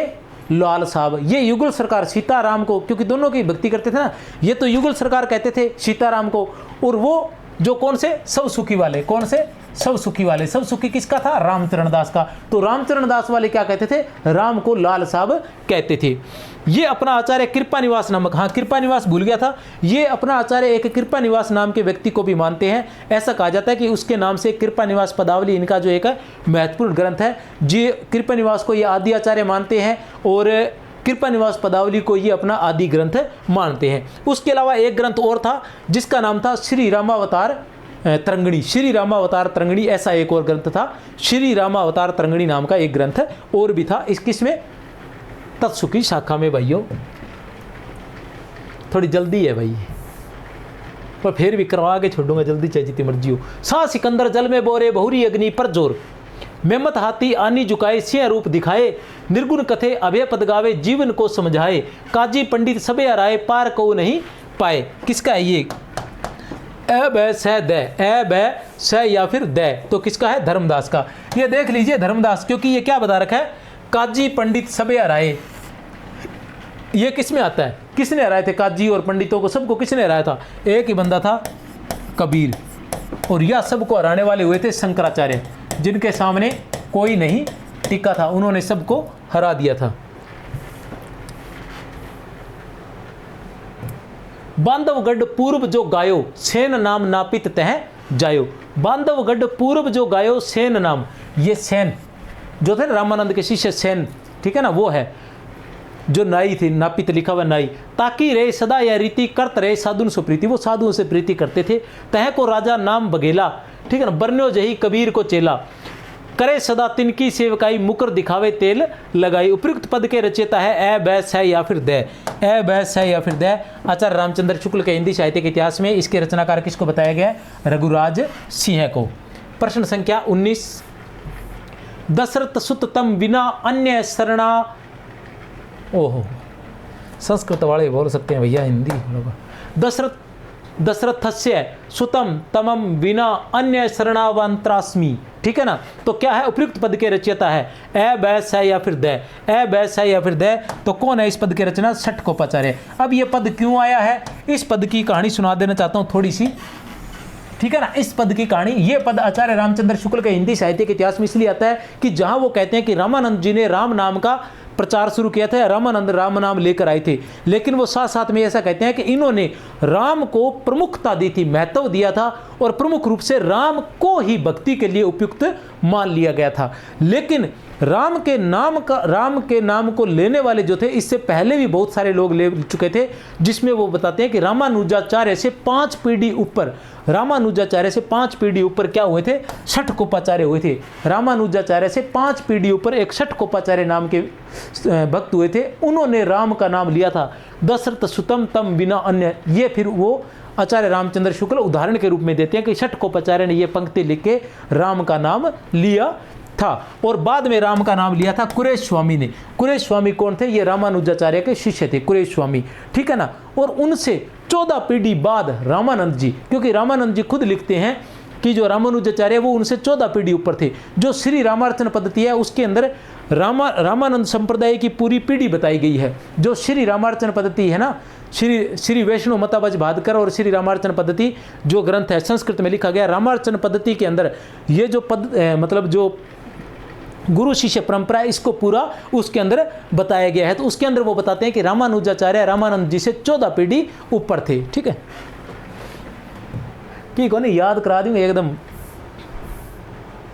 लाल साहब। ये युगल सरकार सीताराम को, क्योंकि दोनों की भक्ति करते थे ना, ये तो युगल सरकार कहते थे सीताराम को। और वो जो कौन से? सब सुखी वाले। कौन से? सब सुखी वाले। सब सुखी किसका था? रामचरण दास का। तो रामचरण दास वाले क्या कहते थे? राम को लाल साहब कहते थे। ये अपना आचार्य कृपा निवास नामक, हाँ कृपा निवास भूल गया था, ये अपना आचार्य एक कृपा निवास नाम के व्यक्ति को भी मानते हैं। ऐसा कहा जाता है कि उसके नाम से कृपा निवास पदावली इनका जो एक महत्वपूर्ण ग्रंथ है। जी, कृपा निवास को ये आदि आचार्य मानते हैं, और कृपा निवास पदावली को ये अपना आदि ग्रंथ मानते हैं। उसके अलावा एक ग्रंथ और था जिसका नाम था श्री रामावतार तरंगिणी। श्री रामावतार तरंगिणी ऐसा एक और ग्रंथ था। श्री रामावतार तरंगिणी नाम का एक ग्रंथ और भी था। किसमें? तत्सुखी शाखा में। भाइयों थोड़ी जल्दी है भाई, पर फिर भी करवा के छोड़ूंगा जल्दी, चाहे जितनी मर्जी हो। सा सिकंदर जल में बोरे बहुरी अग्नि पर जोर, मेमत हाथी आनी झुकाए सिंह रूप दिखाए, निर्गुण कथे अभय पद गावे जीवन को समझाए, काजी पंडित सबे हराए पार को नहीं पाए। किसका है ये? ए ब स द, ए ब स या फिर द, तो किसका है? धर्मदास का। ये देख लीजिए धर्मदास, क्योंकि ये क्या बता रखा है? काजी पंडित सबे हराए। ये किस में आता है? किसने हराए थे काजी और पंडितों को? सबको किसने हराया था? एक ही बंदा था, कबीर। और यह सबको हराने वाले हुए थे शंकराचार्य, जिनके सामने कोई नहीं टिका था। उन्होंने सबको हरा दिया था। बांधवगढ़ पूर्व जो गायो सेन नाम नापित तह जायो। बांधवगढ़ पूर्व जो गायो सेन नाम, ये सेन जो थे रामानंद के शिष्य सेन, ठीक है ना, वो है जो नाई थी, नापित लिखा हुआ नाई। ताकि रे सदा यह रीति करत रे साधुन सुप्रीति, वो साधुओं से प्रीति करते थे। तह को राजा नाम बघेला, ठीक है ना, बरन्यो जही कबीर को चेला, करे सदा तिनकी सेवकाई मुकर दिखावे तेल लगाई। उपयुक्त पद के रचयिता है ए ब स या फिर द, ए ब स या फिर द। आचार्य रामचंद्र शुक्ल के हिंदी साहित्य के इतिहास में इसके रचनाकार किसको बताया गया? रघुराज सिंह को। प्रश्न संख्या 19, दशरथ सुत तम बिना अन्य शरणा, ओहो संस्कृत वाले बोल सकते हैं भैया, हिंदी। दशरथस्य सुतम तमम बिना अन्य शरणावंत्रास्मि, ठीक है ना। तो क्या है? उपयुक्त पद के रचयिता है ए ब स या फिर द, ए ब स या फिर द। तो कौन है इस पद के रचना? षट्कोपाचार्य। अब ये पद क्यों आया है, इस पद की कहानी सुना देना चाहता हूँ थोड़ी सी, ठीक है ना। इस पद की कहानी, ये पद आचार्य रामचंद्र शुक्ल के हिंदी साहित्य के इतिहास में इसलिए आता है कि जहां वो कहते हैं कि रामानंद जी ने राम नाम का प्रचार शुरू किया था, रामानंद राम नाम लेकर आए थे, लेकिन वो साथ साथ में ऐसा कहते हैं कि इन्होंने राम को प्रमुखता दी थी, महत्व दिया था, और प्रमुख रूप से राम को ही भक्ति के लिए उपयुक्त मान लिया गया था। लेकिन राम के नाम को लेने वाले जो थे, इससे पहले भी बहुत सारे लोग ले चुके थे, जिसमें वो बताते हैं कि रामानुजाचार्य से 5 पीढ़ी ऊपर, रामानुजाचार्य से 5 पीढ़ी ऊपर क्या हुए थे? षट्कोपाचार्य हुए थे। रामानुजाचार्य से 5 पीढ़ी ऊपर एक षट्कोपाचार्य नाम के भक्त हुए थे, उन्होंने राम का नाम लिया था। दशरथ सुतम तम बिना अन्य, ये फिर वो आचार्य रामचंद्र शुक्ल उदाहरण के रूप में देते हैं कि षट्कोपाचार्य ने यह पंक्ति लिख के राम का नाम लिया था। और बाद में राम का नाम लिया था कुरेश स्वामी ने। कुरेश स्वामी कौन थे? ये रामानुजाचार्य के शिष्य थे, कुरेश स्वामी, ठीक है ना। और उनसे 14 पीढ़ी बाद रामानंद जी, क्योंकि रामानंद जी खुद लिखते हैं कि जो रामानुजाचार्य वो उनसे 14 पीढ़ी ऊपर थे। जो श्री रामार्चन पद्धति है उसके अंदर रामानंद संप्रदाय की पूरी पीढ़ी बताई गई है। जो श्री रामार्चन पद्धति है ना, श्री वैष्णव मताबज भादकर और श्री रामार्चन पद्धति जो ग्रंथ है संस्कृत में लिखा गया, रामार्चन पद्धति के अंदर ये जो मतलब जो गुरु शिष्य परंपरा है इसको पूरा उसके अंदर बताया गया है। तो उसके अंदर वो बताते हैं कि रामानुजाचार्य रामानंद जी से 14 पीढ़ी ऊपर थे, ठीक है। ठीक हो, नहीं याद करा दूंगा, एकदम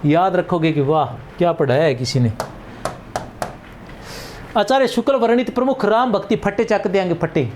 याद रखोगे कि वाह क्या पढ़ाया है किसी ने। आचार्य शुक्ल वर्णित प्रमुख राम भक्ति फट्टे चक देंगे फट्टे।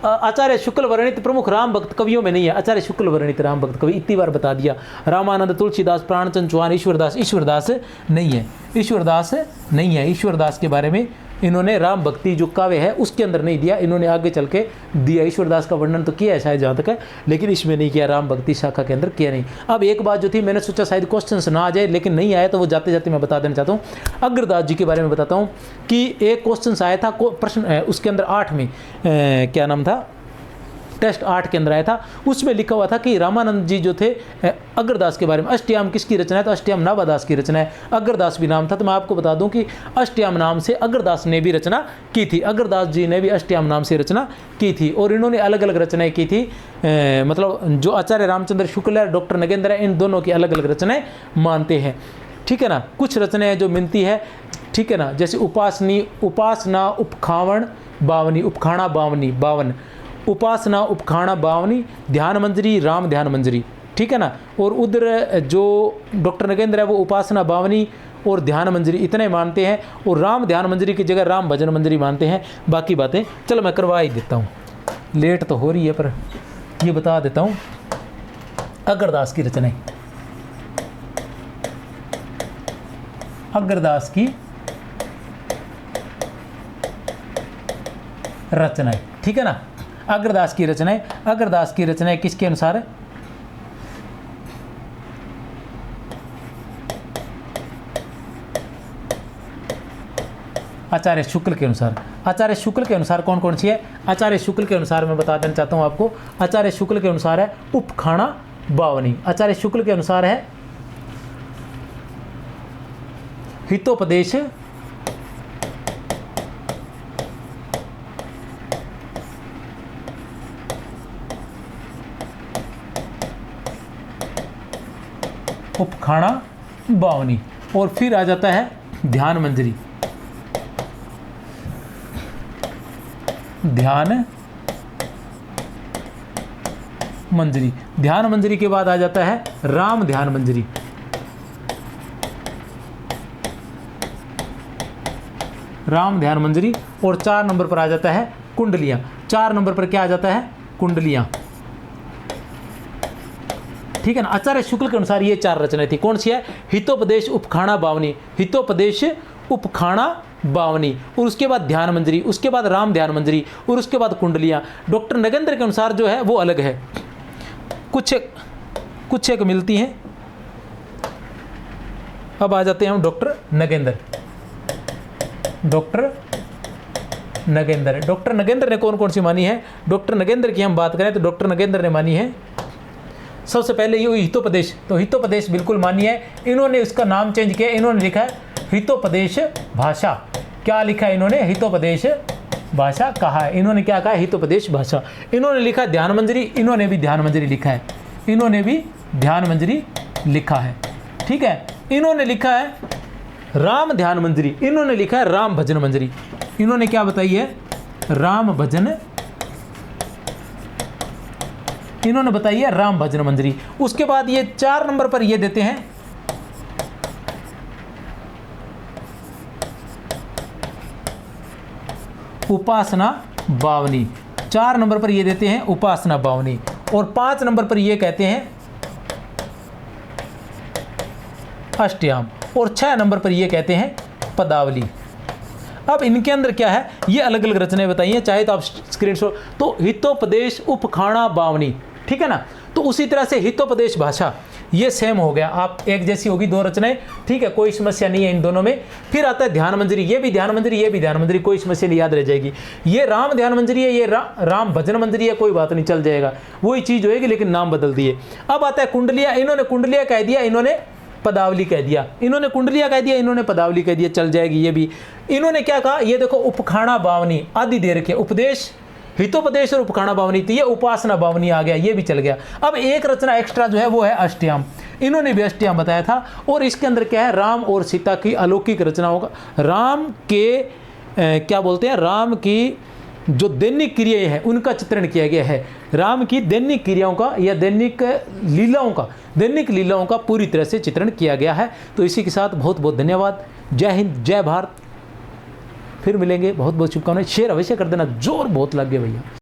आचार्य शुक्ल वर्णित प्रमुख राम भक्त कवियों में नहीं है। आचार्य शुक्ल वर्णित राम भक्त कवि इतनी बार बता दिया। रामानंद, तुलसीदास, प्राणचंद चौहान, ईश्वरदास नहीं है। ईश्वरदास नहीं है। ईश्वरदास के बारे में इन्होंने राम भक्ति जो काव्य है उसके अंदर नहीं दिया, इन्होंने आगे चल के दिया। ईश्वरदास का वर्णन तो किया है शायद जहाँ तक है, लेकिन इसमें नहीं किया, राम भक्ति शाखा के अंदर किया नहीं। अब एक बात जो थी, मैंने सोचा शायद क्वेश्चन ना आ जाए, लेकिन नहीं आया, तो वो जाते जाते मैं बता देना चाहता हूँ। अग्रदास जी के बारे में बताता हूँ कि एक क्वेश्चन आया था, प्रश्न उसके अंदर 8 में क्या नाम था, टेस्ट 8 के अंदर आया था। उसमें लिखा हुआ था कि रामानंद जी जो थे अग्रदास के बारे में, अष्टयाम किसकी रचना है? तो अष्टयाम नाभादास की रचना है। अग्रदास भी नाम था। तो मैं आपको बता दूं कि अष्टयाम नाम से अग्रदास ने भी रचना की थी। अग्रदास जी ने भी अष्टयाम नाम से रचना की थी और इन्होंने अलग अलग रचनाएं की थी। मतलब जो आचार्य रामचंद्र शुक्ल है, डॉक्टर नगेंद्र है, इन दोनों की अलग अलग रचनाएं मानते हैं, ठीक है ना। कुछ रचनाएं जो मिलती है, ठीक है ना, जैसे उपासना उपखावण बावनी, उपखाणा बावनी, बावन, उपासना उपखाणा बावनी, ध्यान मंजरी, राम ध्यान मंजरी, ठीक है ना। और उधर जो डॉक्टर नगेंद्र है वो उपासना बावनी और ध्यान मंजरी इतने मानते हैं, और राम ध्यान मंजरी की जगह राम भजन मंजरी मानते हैं। बाकी बातें चलो मैं करवा ही देता हूँ, लेट तो हो रही है पर ये बता देता हूँ। अग्रदास की रचनाएं, अग्रदास की रचनाएं, ठीक है ना। अग्रदास की रचनाएं, अग्रदास की रचनाएं किसके अनुसार है? आचार्य शुक्ल के अनुसार। आचार्य शुक्ल के अनुसार कौन कौन सी है? आचार्य शुक्ल के अनुसार मैं बता देना चाहता हूं आपको। आचार्य शुक्ल के अनुसार है उपखाणा बावनी। आचार्य शुक्ल के अनुसार है हितोपदेश, उपखाणा बावनी, और फिर आ जाता है ध्यान मंजरी, ध्यान मंजरी। ध्यान मंजरी के बाद आ जाता है राम ध्यान मंजरी, राम ध्यान मंजरी। और 4 नंबर पर आ जाता है कुंडलियां। 4 नंबर पर क्या आ जाता है? कुंडलियां, ठीक है ना। आचार्य शुक्ल के अनुसार ये 4 रचनाएं थी। कौन सी है? हितोपदेश उपखाणा बावनी, हितोपदेश उपखाणा बावनी, और उसके बाद ध्यान मंजरी, उसके बाद राम ध्यान मंजरी, और उसके बाद कुंडलियां। डॉक्टर नगेंद्र के अनुसार जो है वो अलग है, कुछ एक मिलती हैं। अब आ जाते हैं हम डॉक्टर नगेंद्र। डॉक्टर नगेंद्र ने कौन कौन सी मानी है? डॉक्टर नगेंद्र की हम बात करें तो डॉक्टर नगेंद्र ने मानी है सबसे पहले ये हितोपदेश। तो हितोपदेश बिल्कुल मानी है। इन्होंने इसका नाम चेंज किया, इन्होंने लिखा है हितोपदेश भाषा। क्या लिखा है इन्होंने? हितोपदेश भाषा कहा है। इन्होंने क्या कहा? हितोपदेश भाषा। इन्होंने लिखा ध्यान मंजरी, इन्होंने भी ध्यान मंजरी लिखा है, इन्होंने भी ध्यान मंजरी लिखा है, ठीक है। इन्होंने लिखा है राम ध्यान मंजरी, इन्होंने लिखा है राम भजन मंजरी। इन्होंने क्या बताई है? राम भजन, इन्होंने बताई है राम भजन मंजरी। उसके बाद ये 4 नंबर पर ये देते हैं उपासना बावनी। 4 नंबर पर ये देते हैं उपासना बावनी, और 5 नंबर पर ये कहते हैं अष्टयाम, और 6 नंबर पर ये कहते हैं पदावली। अब इनके अंदर क्या है, ये अलग अलग रचनाएं बताई हैं, चाहे तो आप स्क्रीनशॉट। तो हितोपदेश उपखाणा बावनी, ठीक है ना। तो उसी तरह से हितोपदेश भाषा ये सेम हो गया, आप एक जैसी होगी दो रचनाएं, ठीक है, कोई समस्या नहीं है इन दोनों में। फिर आता है ध्यान मंजरी, ये भी ध्यान मंजरी, ये भी ध्यान मंजरी, कोई समस्या नहीं, याद रह जाएगी। ये राम ध्यान मंजरी है, ये राम भजन मंजरी है, कोई बात नहीं, चल जाएगा, वही चीज़ होएगी लेकिन नाम बदल दिए। अब आता है कुंडलिया, इन्होंने कुंडलिया कह दिया, इन्होंने पदावली कह दिया, इन्होंने कुंडलिया कह दिया, इन्होंने पदावली कह दिया, चल जाएगी ये भी। इन्होंने क्या कहा, ये देखो उपखाणा बावनी आदि दे रखे, उपदेश हितोपदेश और उपखाणा बावनी, तो ये उपासना बावनी आ गया, ये भी चल गया। अब एक रचना एक्स्ट्रा जो है वो है अष्टयाम, इन्होंने भी अष्टयाम बताया था। और इसके अंदर क्या है, राम और सीता की अलौकिक रचनाओं का, राम के क्या बोलते हैं, राम की जो दैनिक क्रियाएं हैं उनका चित्रण किया गया है, राम की दैनिक क्रियाओं का या दैनिक लीलाओं का पूरी तरह से चित्रण किया गया है। तो इसी के साथ बहुत बहुत धन्यवाद, जय हिंद, जय भारत, फिर मिलेंगे, बहुत बहुत शुभकामनाएं। शेयर अवश्य कर देना, जोर बहुत लग गया भैया।